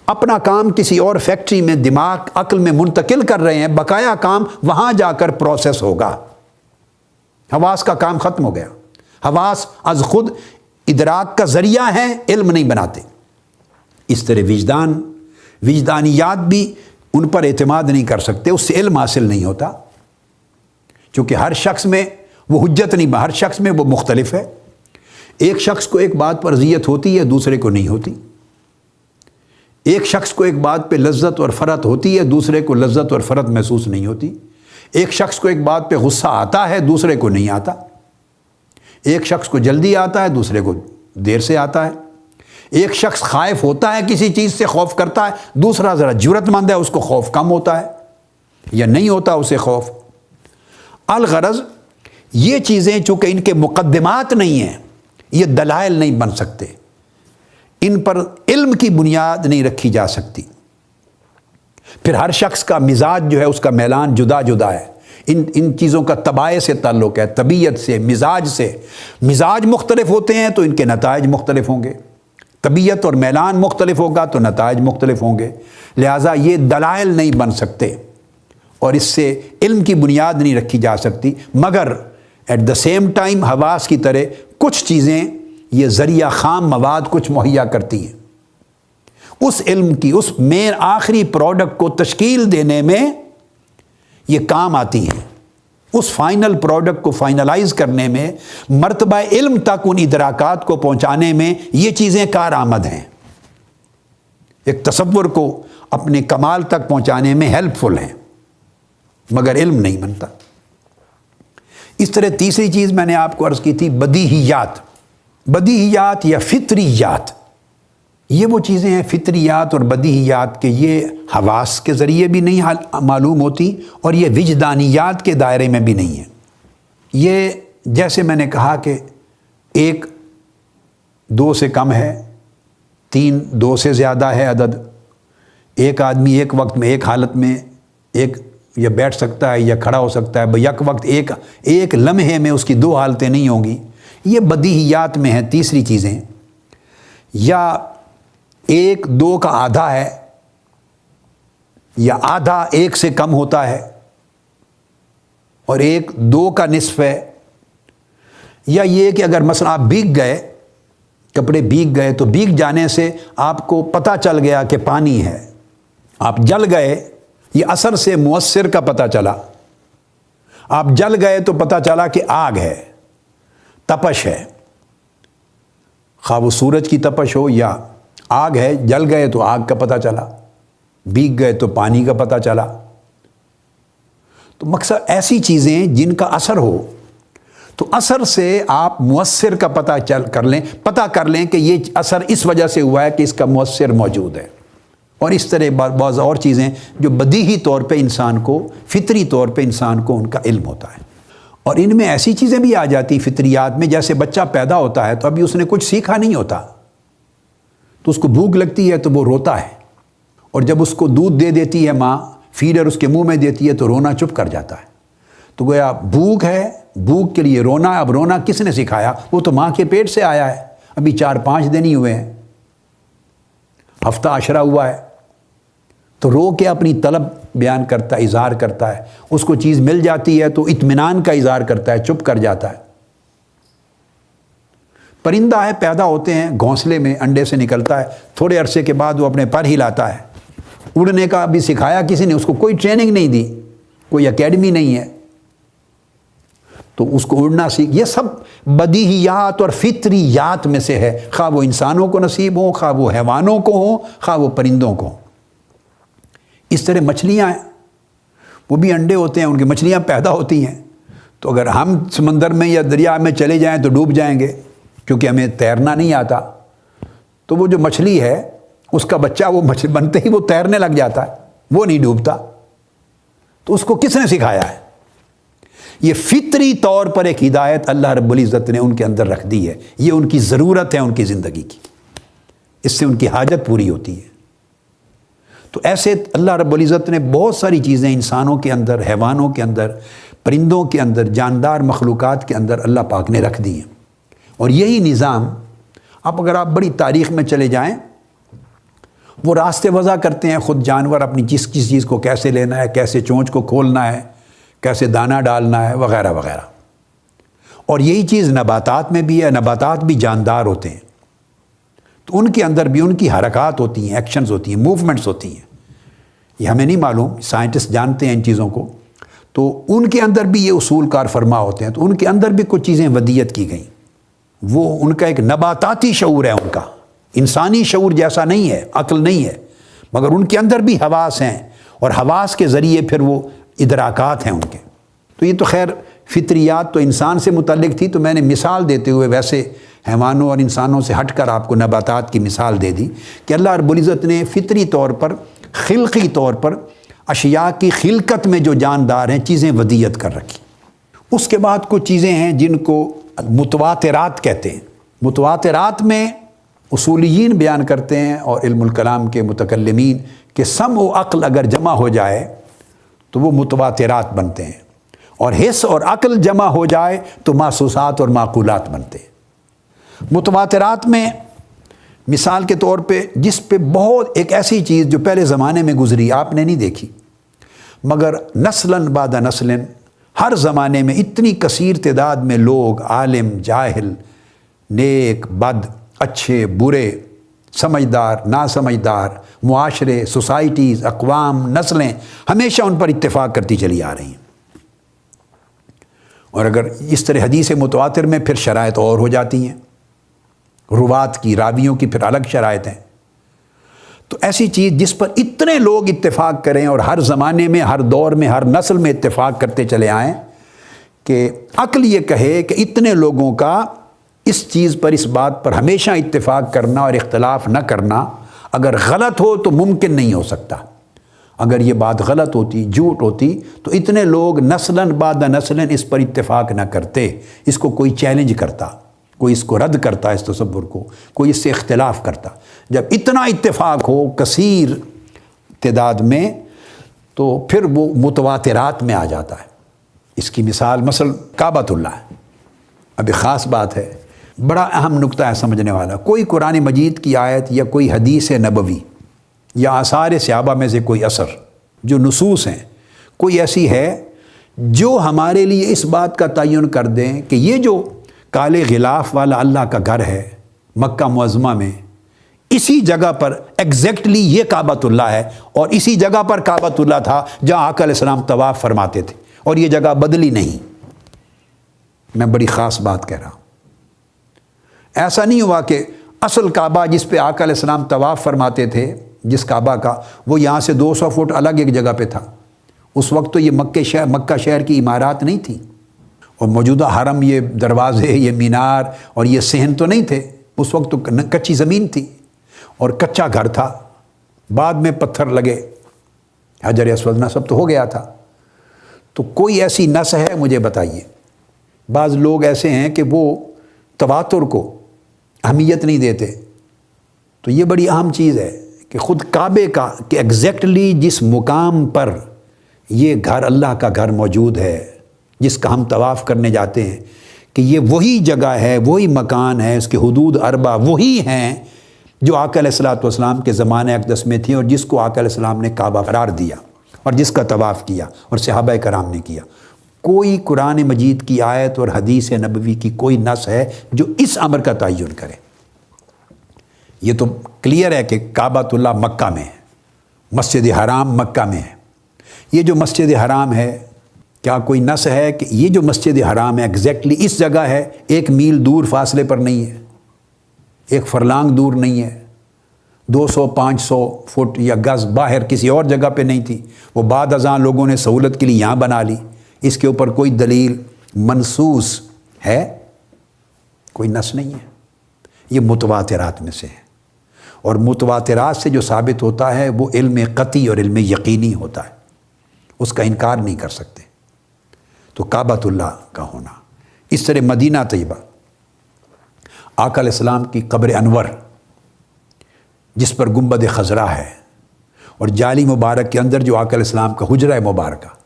اپنا کام کسی اور فیکٹری میں دماغ عقل میں منتقل کر رہے ہیں، بقایا کام وہاں جا کر پروسیس ہوگا۔ حواس کا کام ختم ہو گیا، حواس از خود ادراک کا ذریعہ ہیں، علم نہیں بناتے۔ اس طرح وجدانیات بھی ان پر اعتماد نہیں کر سکتے، اس سے علم حاصل نہیں ہوتا، چونکہ ہر شخص میں وہ حجت نہیں، ہر شخص میں وہ مختلف ہے۔ ایک شخص کو ایک بات پر اذیت ہوتی ہے، دوسرے کو نہیں ہوتی۔ ایک شخص کو ایک بات پہ لذت اور فرحت ہوتی ہے، دوسرے کو لذت اور فرحت محسوس نہیں ہوتی۔ ایک شخص کو ایک بات پہ غصہ آتا ہے، دوسرے کو نہیں آتا۔ ایک شخص کو جلدی آتا ہے، دوسرے کو دیر سے آتا ہے۔ ایک شخص خائف ہوتا ہے، کسی چیز سے خوف کرتا ہے، دوسرا ذرا جرأت مند ہے، اس کو خوف کم ہوتا ہے یا نہیں ہوتا اسے خوف۔ الغرض یہ چیزیں چونکہ ان کے مقدمات نہیں ہیں، یہ دلائل نہیں بن سکتے، ان پر علم کی بنیاد نہیں رکھی جا سکتی۔ پھر ہر شخص کا مزاج جو ہے، اس کا میلان جدا جدا ہے، ان چیزوں کا طبائع سے تعلق ہے، طبیعت سے، مزاج سے۔ مزاج مختلف ہوتے ہیں تو ان کے نتائج مختلف ہوں گے، طبیعت اور میلان مختلف ہوگا تو نتائج مختلف ہوں گے، لہٰذا یہ دلائل نہیں بن سکتے اور اس سے علم کی بنیاد نہیں رکھی جا سکتی، مگر ایٹ دا سیم ٹائم حواس کی طرح کچھ چیزیں یہ ذریعہ خام مواد کچھ مہیا کرتی ہیں، اس علم کی اس مین آخری پروڈکٹ کو تشکیل دینے میں یہ کام آتی ہیں، اس فائنل پروڈکٹ کو فائنلائز کرنے میں، مرتبہ علم تک ان ادراکات کو پہنچانے میں یہ چیزیں کارآمد ہیں، ایک تصور کو اپنے کمال تک پہنچانے میں ہیلپ فل ہیں، مگر علم نہیں بنتا۔ اس طرح تیسری چیز میں نے آپ کو عرض کی تھی بدیہیات۔ بدیہیات یا فطریات، یہ وہ چیزیں ہیں فطریات اور بدیہیات کہ یہ حواس کے ذریعے بھی نہیں معلوم ہوتی اور یہ وجدانیات کے دائرے میں بھی نہیں ہیں۔ یہ جیسے میں نے کہا کہ 1 2 سے کم ہے، 3 2 سے زیادہ ہے عدد، ایک آدمی ایک وقت میں ایک حالت میں ایک یا بیٹھ سکتا ہے یا کھڑا ہو سکتا ہے، یک وقت ایک لمحے میں اس کی 2 حالتیں نہیں ہوں گی، یہ بدیہیات میں ہیں تیسری چیزیں۔ یا 1 2 کا آدھا ہے، یا آدھا 1 سے کم ہوتا ہے، اور 1 2 کا نصف ہے، یا یہ کہ اگر مثلا آپ بھیگ گئے، کپڑے بھیگ گئے تو بھیگ جانے سے آپ کو پتہ چل گیا کہ پانی ہے، آپ جل گئے، یہ اثر سے مؤثر کا پتہ چلا، آپ جل گئے تو پتہ چلا کہ آگ ہے، تپش ہے، خواہ وہ سورج کی تپش ہو یا آگ ہے، جل گئے تو آگ کا پتہ چلا، بھیگ گئے تو پانی کا پتہ چلا۔ تو مقصد ایسی چیزیں جن کا اثر ہو، تو اثر سے آپ مؤثر کا پتہ کر لیں کہ یہ اثر اس وجہ سے ہوا ہے کہ اس کا مؤثر موجود ہے، اور اس طرح بعض اور چیزیں جو بدیہی طور پہ انسان کو، فطری طور پہ انسان کو ان کا علم ہوتا ہے۔ اور ان میں ایسی چیزیں بھی آ جاتی فطریات میں، جیسے بچہ پیدا ہوتا ہے تو ابھی اس نے کچھ سیکھا نہیں ہوتا، تو اس کو بھوک لگتی ہے تو وہ روتا ہے، اور جب اس کو دودھ دے دیتی ہے ماں، فیڈر اس کے منہ میں دیتی ہے تو رونا چپ کر جاتا ہے۔ تو گویا بھوک ہے، بھوک کے لیے رونا، اب رونا کس نے سکھایا؟ وہ تو ماں کے پیٹ سے آیا ہے، ابھی 4-5 دن ہی ہوئے ہیں، ہفتہ عشرہ ہوا ہے، تو رو کے اپنی طلب بیان کرتا ہے، اظہار کرتا ہے، اس کو چیز مل جاتی ہے تو اطمینان کا اظہار کرتا ہے، چپ کر جاتا ہے۔ پرندہ ہے، پیدا ہوتے ہیں گھونسلے میں، انڈے سے نکلتا ہے، تھوڑے عرصے کے بعد وہ اپنے پر ہلاتا ہے، اڑنے کا ابھی سکھایا کسی نے، اس کو کوئی ٹریننگ نہیں دی، کوئی اکیڈمی نہیں ہے، تو اس کو اڑنا سیکھ۔ یہ سب بدیہیات اور فطریات میں سے ہے، خواہ وہ انسانوں کو نصیب ہوں، خواہ وہ حیوانوں کو ہوں، خواہ وہ پرندوں کو ہوں۔ اس طرح مچھلیاں ہیں، وہ بھی انڈے ہوتے ہیں، ان کی مچھلیاں پیدا ہوتی ہیں، تو اگر ہم سمندر میں یا دریا میں چلے جائیں تو ڈوب جائیں گے، کیونکہ ہمیں تیرنا نہیں آتا، تو وہ جو مچھلی ہے اس کا بچہ وہ مچھلی بنتے ہی وہ تیرنے لگ جاتا ہے، وہ نہیں ڈوبتا، تو اس کو کس نے سکھایا ہے؟ یہ فطری طور پر ایک ہدایت اللہ رب العزت نے ان کے اندر رکھ دی ہے، یہ ان کی ضرورت ہے ان کی زندگی کی، اس سے ان کی حاجت پوری ہوتی ہے۔ تو ایسے اللہ رب العزت نے بہت ساری چیزیں انسانوں کے اندر، حیوانوں کے اندر، پرندوں کے اندر، جاندار مخلوقات کے اندر اللہ پاک نے رکھ دی ہیں، اور یہی نظام اگر آپ بڑی تاریخ میں چلے جائیں، وہ راستے وضع کرتے ہیں، خود جانور اپنی کس چیز کو کیسے لینا ہے، کیسے چونچ کو کھولنا ہے، کیسے دانہ ڈالنا ہے، وغیرہ وغیرہ۔ اور یہی چیز نباتات میں بھی ہے، نباتات بھی جاندار ہوتے ہیں، تو ان کے اندر بھی ان کی حرکات ہوتی ہیں، ایکشنز ہوتی ہیں، موومنٹس ہوتی ہیں، یہ ہمیں نہیں معلوم، سائنٹسٹ جانتے ہیں ان چیزوں کو، تو ان کے اندر بھی یہ اصول کار فرما ہوتے ہیں، تو ان کے اندر بھی کچھ چیزیں ودیت کی گئیں، وہ ان کا ایک نباتاتی شعور ہے، ان کا انسانی شعور جیسا نہیں ہے، عقل نہیں ہے، مگر ان کے اندر بھی حواس ہیں، اور حواس کے ذریعے پھر وہ ادراکات ہیں ان کے۔ تو یہ تو خیر فطریات تو انسان سے متعلق تھی، تو میں نے مثال دیتے ہوئے ویسے حیوانوں اور انسانوں سے ہٹ کر آپ کو نباتات کی مثال دے دی کہ اللہ رب العزت نے فطری طور پر، خلقی طور پر اشیاء کی خلقت میں جو جاندار ہیں چیزیں ودیت کر رکھی۔ اس کے بعد کچھ چیزیں ہیں جن کو متواترات کہتے ہیں۔ متواترات میں اصولیین بیان کرتے ہیں اور علم الکلام کے متکلمین کہ سمع و عقل اگر جمع ہو جائے تو وہ متواترات بنتے ہیں، اور حس اور عقل جمع ہو جائے تو محسوسات اور معقولات بنتے ہیں۔ متواترات میں مثال کے طور پہ جس پہ بہت ایک ایسی چیز جو پہلے زمانے میں گزری آپ نے نہیں دیکھی، مگر نسلاً بعد نسلاً ہر زمانے میں اتنی کثیر تعداد میں لوگ، عالم، جاہل، نیک، بد، اچھے، برے، سمجھدار، ناسمجھدار، معاشرے، سوسائٹیز، اقوام، نسلیں ہمیشہ ان پر اتفاق کرتی چلی آ رہی ہیں۔ اور اگر اس طرح حدیث متواتر میں پھر شرائط اور ہو جاتی ہیں، روات کی، راویوں کی پھر الگ شرائط ہیں۔ تو ایسی چیز جس پر اتنے لوگ اتفاق کریں اور ہر زمانے میں، ہر دور میں، ہر نسل میں اتفاق کرتے چلے آئیں کہ عقل یہ کہے کہ اتنے لوگوں کا اس چیز پر، اس بات پر ہمیشہ اتفاق کرنا اور اختلاف نہ کرنا اگر غلط ہو تو ممکن نہیں ہو سکتا۔ اگر یہ بات غلط ہوتی، جھوٹ ہوتی، تو اتنے لوگ نسلاً بعد نسلاً اس پر اتفاق نہ کرتے، اس کو کوئی چیلنج کرتا، کوئی اس کو رد کرتا، اس تصور کو، کوئی اس سے اختلاف کرتا۔ جب اتنا اتفاق ہو کثیر تعداد میں تو پھر وہ متواترات میں آ جاتا ہے۔ اس کی مثال مثلا کعبۃ اللہ ہے۔ اب خاص بات ہے، بڑا اہم نقطہ ہے سمجھنے والا۔ کوئی قرآن مجید کی آیت یا کوئی حدیث نبوی یا آثار صحابہ میں سے کوئی اثر، جو نصوص ہیں، کوئی ایسی ہے جو ہمارے لیے اس بات کا تعین کر دیں کہ یہ جو کالے غلاف والا اللہ کا گھر ہے مکہ معظمہ میں، اسی جگہ پر ایگزیکٹلی یہ کعبۃ اللہ ہے، اور اسی جگہ پر کعبۃ اللہ تھا جہاں آقا علیہ السلام طواف فرماتے تھے، اور یہ جگہ بدلی نہیں۔ میں بڑی خاص بات کہہ رہا ہوں۔ ایسا نہیں ہوا کہ اصل کعبہ جس پہ آقا علیہ السلام طواف فرماتے تھے، جس کعبہ کا، وہ یہاں سے 200 فٹ الگ ایک جگہ پہ تھا۔ اس وقت تو یہ مکہ شہر کی عمارات نہیں تھی، اور موجودہ حرم، یہ دروازے، یہ مینار اور یہ صحن تو نہیں تھے۔ اس وقت تو کچی زمین تھی اور کچا گھر تھا، بعد میں پتھر لگے، حجر اسود نصب تو ہو گیا تھا۔ تو کوئی ایسی نس ہے مجھے بتائیے۔ بعض لوگ ایسے ہیں کہ وہ تواتر کو اہمیت نہیں دیتے۔ تو یہ بڑی اہم چیز ہے کہ خود کعبے کا، کہ ایگزیکٹلی جس مقام پر یہ گھر، اللہ کا گھر موجود ہے، جس کا ہم طواف کرنے جاتے ہیں، کہ یہ وہی جگہ ہے، وہی مکان ہے، اس کے حدود اربع وہی ہیں جو آقا علیہ السلام کے زمانہ اقدس میں تھی، اور جس کو آقا علیہ السلام نے کعبہ قرار دیا اور جس کا طواف کیا اور صحابہ کرام نے کیا۔ کوئی قرآن مجید کی آیت اور حدیث نبوی کی کوئی نص ہے جو اس امر کا تعین کرے؟ یہ تو کلیئر ہے کہ کعبۃ اللہ مکہ میں ہے، مسجد حرام مکہ میں ہے۔ یہ جو مسجد حرام ہے، کیا کوئی نص ہے کہ یہ جو مسجد حرام ہے ایگزیکٹلی اس جگہ ہے، 1 میل دور فاصلے پر نہیں ہے، 1 فرلانگ دور نہیں ہے، 200-500 فٹ یا گز باہر کسی اور جگہ پہ نہیں تھی، وہ بعد ازاں لوگوں نے سہولت کے لیے یہاں بنا لی؟ اس کے اوپر کوئی دلیل منصوص ہے؟ کوئی نص نہیں ہے۔ یہ متواترات میں سے ہے، اور متواترات سے جو ثابت ہوتا ہے وہ علم قطعی اور علم یقینی ہوتا ہے، اس کا انکار نہیں کر سکتے۔ تو کعبۃ اللہ کا ہونا، اس طرح مدینہ طیبہ، آقا علیہ السلام کی قبر انور جس پر گنبد خضرا ہے، اور جالی مبارک کے اندر جو آقا علیہ السلام کا حجرہ مبارکہ۔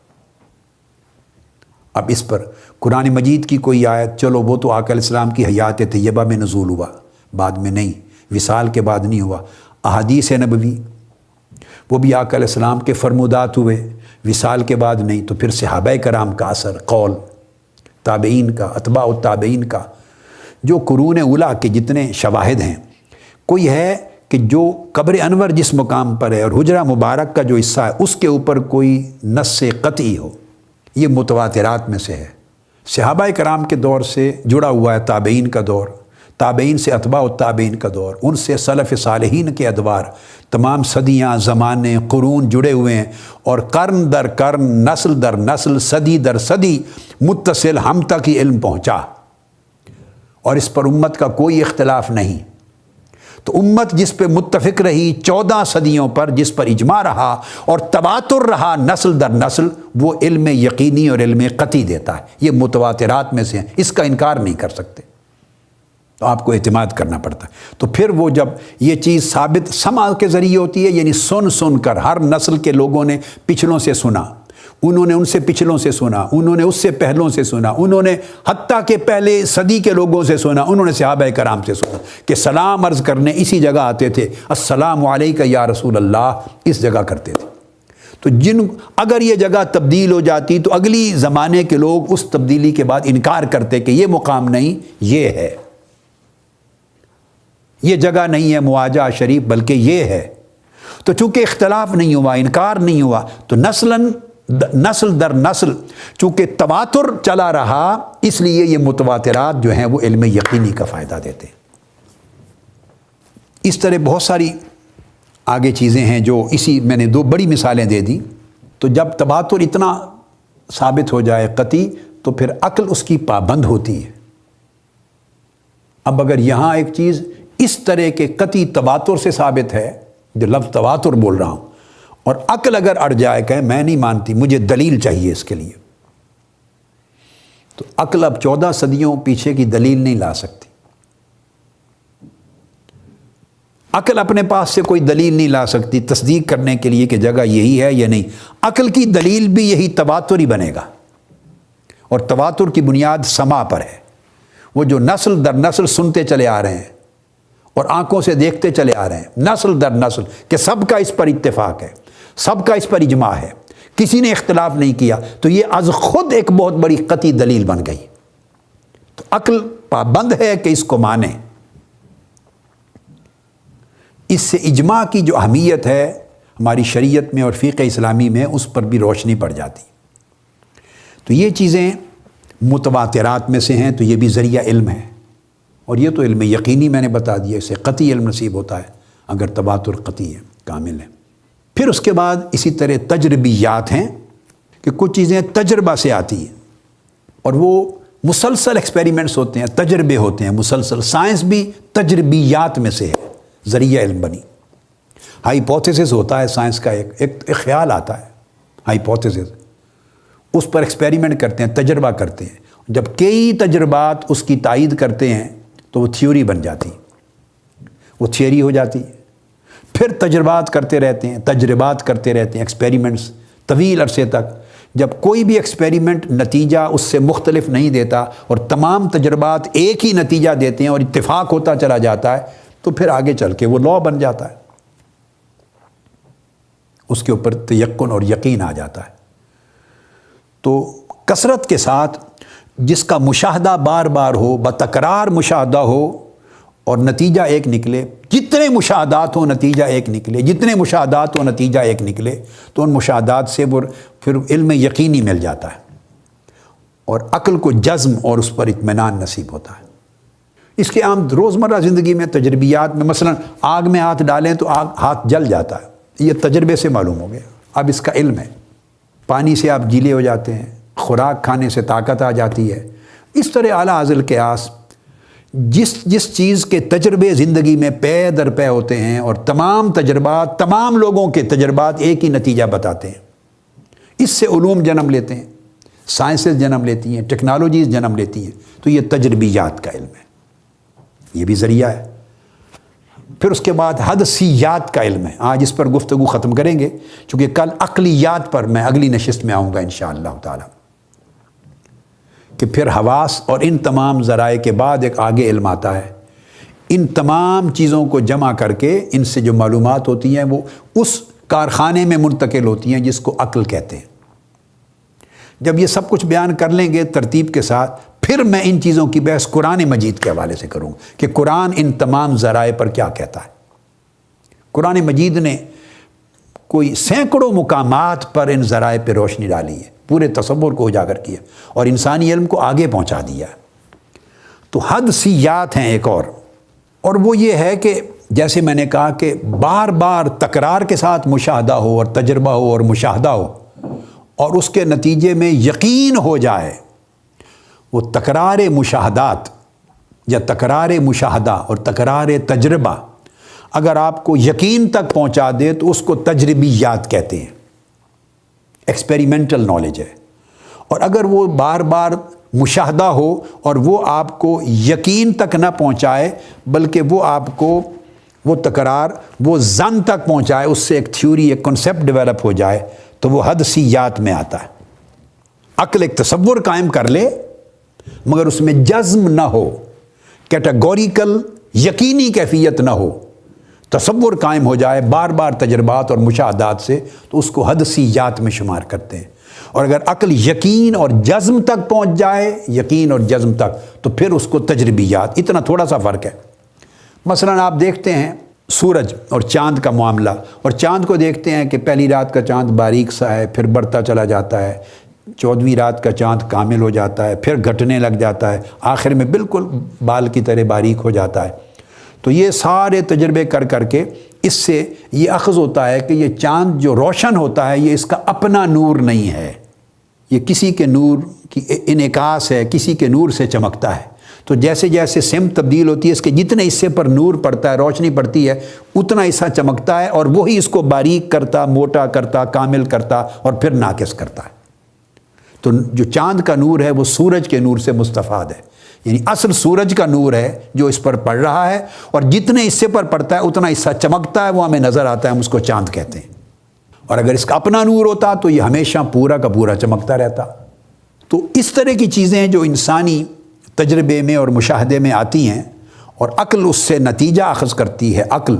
اب اس پر قرآن مجید کی کوئی آیت، چلو وہ تو آقا علیہ السلام کی حیات طیبہ میں نزول ہوا، بعد میں نہیں، وصال کے بعد نہیں ہوا۔ احادیث نبوی وہ بھی آقا علیہ السلام کے فرمودات ہوئے، وصال کے بعد نہیں۔ تو پھر صحابہ کرام کا اثر، قول، تابعین کا، اتباع التابعین کا، جو قرون اولیٰ کے جتنے شواہد ہیں، کوئی ہے کہ جو قبر انور جس مقام پر ہے اور حجرہ مبارک کا جو حصہ ہے اس کے اوپر کوئی نص قطعی ہو؟ یہ متواترات میں سے ہے۔ صحابہ کرام کے دور سے جڑا ہوا ہے تابعین کا دور، تابعین سے اتباع التابعین کا دور، ان سے سلف صالحین کے ادوار، تمام صدیاں، زمانے، قرون جڑے ہوئے ہیں، اور قرن در قرن، نسل در نسل، صدی در صدی متصل ہم تک ہی علم پہنچا، اور اس پر امت کا کوئی اختلاف نہیں۔ تو امت جس پہ متفق رہی 14 صدیوں پر، جس پر اجماع رہا اور تواتر رہا نسل در نسل، وہ علم یقینی اور علم قطعی دیتا ہے۔ یہ متواترات میں سے ہیں، اس کا انکار نہیں کر سکتے، تو آپ کو اعتماد کرنا پڑتا ہے۔ تو پھر وہ جب یہ چیز ثابت سماع کے ذریعے ہوتی ہے، یعنی سن کر ہر نسل کے لوگوں نے پچھلوں سے سنا، انہوں نے ان سے پچھلوں سے سنا، انہوں نے اس سے پہلوں سے سنا، انہوں نے حتیٰ کہ پہلے صدی کے لوگوں سے سنا، انہوں نے صحابہ کرام سے سنا کہ سلام عرض کرنے اسی جگہ آتے تھے، السلام علیکہ یا رسول اللہ، اس جگہ کرتے تھے۔ تو اگر یہ جگہ تبدیل ہو جاتی تو اگلی زمانے کے لوگ اس تبدیلی کے بعد انکار کرتے کہ یہ مقام نہیں، یہ ہے، یہ جگہ نہیں ہے مواجہ شریف بلکہ یہ ہے۔ تو چونکہ اختلاف نہیں ہوا، انکار نہیں ہوا، تو نسل در نسل چونکہ تواتر چلا رہا، اس لیے یہ متواترات جو ہیں وہ علم یقینی کا فائدہ دیتے ہیں۔ اس طرح بہت ساری آگے چیزیں ہیں جو میں نے 2 بڑی مثالیں دے دی۔ تو جب تواتر اتنا ثابت ہو جائے قطعی، تو پھر عقل اس کی پابند ہوتی ہے۔ اب اگر یہاں ایک چیز اس طرح کے قطعی تواتر سے ثابت ہے، جو لفظ تواتر بول رہا ہوں، اور عقل اگر اڑ جائے کہ میں نہیں مانتی، مجھے دلیل چاہیے اس کے لیے، تو عقل اب 14 صدیوں پیچھے کی دلیل نہیں لا سکتی۔ عقل اپنے پاس سے کوئی دلیل نہیں لا سکتی تصدیق کرنے کے لیے کہ جگہ یہی ہے یا نہیں۔ عقل کی دلیل بھی یہی تواتر ہی بنے گا، اور تواتر کی بنیاد سماع پر ہے، وہ جو نسل در نسل سنتے چلے آ رہے ہیں اور آنکھوں سے دیکھتے چلے آ رہے ہیں، نسل در نسل، کہ سب کا اس پر اتفاق ہے، سب کا اس پر اجماع ہے، کسی نے اختلاف نہیں کیا، تو یہ از خود ایک بہت بڑی قطعی دلیل بن گئی۔ تو عقل پابند ہے کہ اس کو مانے۔ اس سے اجماع کی جو اہمیت ہے ہماری شریعت میں اور فقہ اسلامی میں، اس پر بھی روشنی پڑ جاتی۔ تو یہ چیزیں متواترات میں سے ہیں، تو یہ بھی ذریعہ علم ہے، اور یہ تو علم یقینی میں نے بتا دیا، اسے قطعی علم نصیب ہوتا ہے اگر تواتر قطعی ہے، کامل ہے۔ پھر اس کے بعد اسی طرح تجربیات ہیں کہ کچھ چیزیں تجربہ سے آتی ہیں، اور وہ مسلسل ایکسپیریمنٹس ہوتے ہیں، تجربے ہوتے ہیں مسلسل۔ سائنس بھی تجربیات میں سے ہے، ذریعہ علم بنی۔ ہائیپوتھیسس ہوتا ہے سائنس کا، ایک خیال آتا ہے ہائیپوتھیسس، اس پر ایکسپیریمنٹ کرتے ہیں، تجربہ کرتے ہیں، جب کئی تجربات اس کی تائید کرتے ہیں تو وہ تھیوری بن جاتی، وہ تھیوری ہو جاتی۔ پھر تجربات کرتے رہتے ہیں، ایکسپیریمنٹس طویل عرصے تک۔ جب کوئی بھی ایکسپیریمنٹ نتیجہ اس سے مختلف نہیں دیتا اور تمام تجربات ایک ہی نتیجہ دیتے ہیں اور اتفاق ہوتا چلا جاتا ہے، تو پھر آگے چل کے وہ لا بن جاتا ہے، اس کے اوپر تیقن اور یقین آ جاتا ہے۔ تو کثرت کے ساتھ جس کا مشاہدہ بار بار ہو، بتکرار مشاہدہ ہو اور نتیجہ ایک نکلے، جتنے مشاہدات ہوں نتیجہ ایک نکلے، جتنے مشاہدات ہوں نتیجہ ایک نکلے، تو ان مشاہدات سے وہ پھر علم یقینی مل جاتا ہے، اور عقل کو جزم اور اس پر اطمینان نصیب ہوتا ہے۔ اس کے عام روزمرہ زندگی میں تجربیات میں مثلا آگ میں ہاتھ ڈالیں تو ہاتھ جل جاتا ہے، یہ تجربے سے معلوم ہو گیا، اب اس کا علم ہے۔ پانی سے آپ گیلے ہو جاتے ہیں، خوراک کھانے سے طاقت آ جاتی ہے۔ اس طرح اعلیٰ ازل قیاس جس چیز کے تجربے زندگی میں پے در پے ہوتے ہیں، اور تمام تجربات، تمام لوگوں کے تجربات ایک ہی نتیجہ بتاتے ہیں، اس سے علوم جنم لیتے ہیں، سائنسز جنم لیتی ہیں، ٹیکنالوجیز جنم لیتی ہیں، تو یہ تجربیات کا علم ہے، یہ بھی ذریعہ ہے۔ پھر اس کے بعد حدسیات کا علم ہے، آج اس پر گفتگو ختم کریں گے، چونکہ کل عقلیات پر میں اگلی نشست میں آؤں گا انشاءاللہ تعالی، کہ پھر حواس اور ان تمام ذرائع کے بعد ایک آگے علم آتا ہے۔ ان تمام چیزوں کو جمع کر کے ان سے جو معلومات ہوتی ہیں وہ اس کارخانے میں منتقل ہوتی ہیں جس کو عقل کہتے ہیں۔ جب یہ سب کچھ بیان کر لیں گے ترتیب کے ساتھ، پھر میں ان چیزوں کی بحث قرآن مجید کے حوالے سے کروں کہ قرآن ان تمام ذرائع پر کیا کہتا ہے۔ قرآن مجید نے کوئی سینکڑوں مقامات پر ان ذرائع پہ روشنی ڈالی ہے، پورے تصور کو اجاگر کیا اور انسانی علم کو آگے پہنچا دیا۔ تو حدسیات ہیں ایک اور وہ یہ ہے کہ جیسے میں نے کہا کہ بار بار تکرار کے ساتھ مشاہدہ ہو اور تجربہ ہو اور مشاہدہ ہو، اور اس کے نتیجے میں یقین ہو جائے، وہ تکرار مشاہدات یا تکرار مشاہدہ اور تکرار تجربہ اگر آپ کو یقین تک پہنچا دے تو اس کو تجربیات کہتے ہیں، ایکسپیریمنٹل نالج ہے۔ اور اگر وہ بار بار مشاہدہ ہو اور وہ آپ کو یقین تک نہ پہنچائے بلکہ وہ آپ کو وہ تکرار وہ ظن تک پہنچائے، اس سے ایک تھیوری، ایک کنسیپٹ ڈیولپ ہو جائے، تو وہ حدسیات میں آتا ہے۔ عقل ایک تصور قائم کر لے مگر اس میں جزم نہ ہو، کیٹیگوریکل یقینی کیفیت نہ ہو، تصور قائم ہو جائے بار بار تجربات اور مشاہدات سے، تو اس کو حدسیات میں شمار کرتے ہیں۔ اور اگر عقل یقین اور جزم تک پہنچ جائے، یقین اور جزم تک، تو پھر اس کو تجربیات۔ اتنا تھوڑا سا فرق ہے۔ مثلا آپ دیکھتے ہیں سورج اور چاند کا معاملہ، اور چاند کو دیکھتے ہیں کہ پہلی رات کا چاند باریک سا ہے، پھر بڑھتا چلا جاتا ہے، 14ویں رات کا چاند کامل ہو جاتا ہے، پھر گھٹنے لگ جاتا ہے، آخر میں بالکل بال کی طرح باریک ہو جاتا ہے۔ تو یہ سارے تجربے کر کر کے اس سے یہ اخذ ہوتا ہے کہ یہ چاند جو روشن ہوتا ہے یہ اس کا اپنا نور نہیں ہے، یہ کسی کے نور کی انعکاس ہے، کسی کے نور سے چمکتا ہے۔ تو جیسے جیسے سمت تبدیل ہوتی ہے، اس کے جتنے حصے پر نور پڑتا ہے، روشنی پڑتی ہے، اتنا حصہ چمکتا ہے، اور وہی اس کو باریک کرتا، موٹا کرتا، کامل کرتا اور پھر ناقص کرتا ہے۔ تو جو چاند کا نور ہے وہ سورج کے نور سے مستفاد ہے، یعنی اصل سورج کا نور ہے جو اس پر پڑ رہا ہے، اور جتنے حصے پر پڑتا ہے اتنا حصہ چمکتا ہے، وہ ہمیں نظر آتا ہے، ہم اس کو چاند کہتے ہیں۔ اور اگر اس کا اپنا نور ہوتا تو یہ ہمیشہ پورا کا پورا چمکتا رہتا۔ تو اس طرح کی چیزیں جو انسانی تجربے میں اور مشاہدے میں آتی ہیں، اور عقل اس سے نتیجہ اخذ کرتی ہے۔ عقل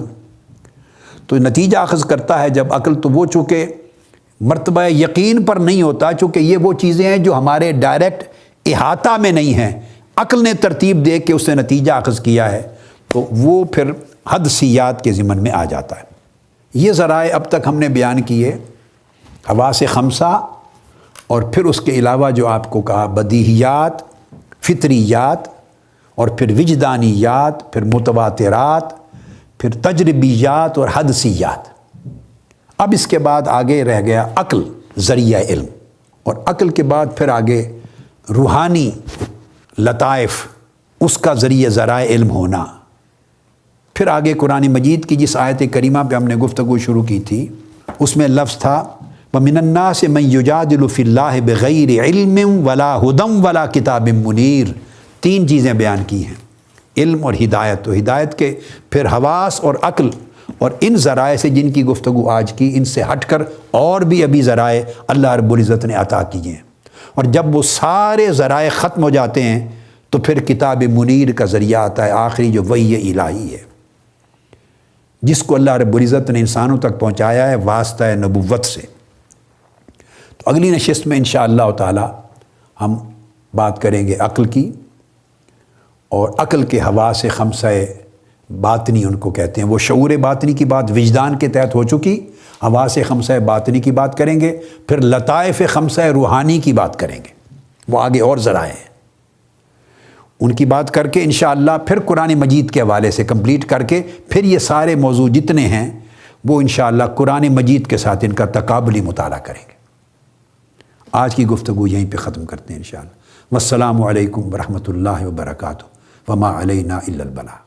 تو نتیجہ اخذ کرتا ہے جب عقل، تو وہ چونکہ مرتبہ یقین پر نہیں ہوتا، چونکہ یہ وہ چیزیں ہیں جو ہمارے ڈائریکٹ احاطہ میں نہیں ہیں، عقل نے ترتیب دے کے اس نے نتیجہ اخذ کیا ہے، تو وہ پھر حدسیات کے ضمن میں آ جاتا ہے۔ یہ ذرائع اب تک ہم نے بیان کیے، حواس خمسہ، اور پھر اس کے علاوہ جو آپ کو کہا بدیہیات، فطریات، اور پھر وجدانیات، پھر متواترات، پھر تجربیات اور حدسیات۔ اب اس کے بعد آگے رہ گیا عقل ذریعہ علم، اور عقل کے بعد پھر آگے روحانی لطائف، اس کا ذرائع علم ہونا۔ پھر آگے قرآن مجید کی جس آیت کریمہ پہ ہم نے گفتگو شروع کی تھی، اس میں لفظ تھا وَمِنَ النَّاسِ مَن يُجَادِلُ فِي اللَّهِ بِغَيْرِ عِلْمٍ وَلَا هُدًى وَلَا كِتَابٍ مُنِيرٍ۔ تین چیزیں بیان کی ہیں، علم اور ہدایت۔ تو ہدایت کے پھر حواس اور عقل اور ان ذرائع سے جن کی گفتگو آج کی، ان سے ہٹ کر اور بھی ابھی ذرائع اللہ رب العزت نے عطا کیے ہیں، اور جب وہ سارے ذرائع ختم ہو جاتے ہیں تو پھر کتاب منیر کا ذریعہ آتا ہے، آخری جو وحی الہی ہے، جس کو اللہ رب العزت نے انسانوں تک پہنچایا ہے واسطہ نبوت سے۔ تو اگلی نشست میں انشاءاللہ تعالی ہم بات کریں گے عقل کی، اور عقل کے حواس خمسہ باطنی ان کو کہتے ہیں۔ وہ شعور باطنی کی بات وجدان کے تحت ہو چکی، حواس خمسہ باطنی کی بات کریں گے، پھر لطائف خمسہ روحانی کی بات کریں گے، وہ آگے اور ذرائع ہیں، ان کی بات کر کے انشاءاللہ پھر قرآن مجید کے حوالے سے کمپلیٹ کر کے پھر یہ سارے موضوع جتنے ہیں وہ انشاءاللہ قرآن مجید کے ساتھ ان کا تقابلی مطالعہ کریں گے۔ آج کی گفتگو یہیں پہ ختم کرتے ہیں انشاءاللہ۔ والسلام علیکم ورحمۃ اللہ وبرکاتہ، وما علینا الا البلاغ۔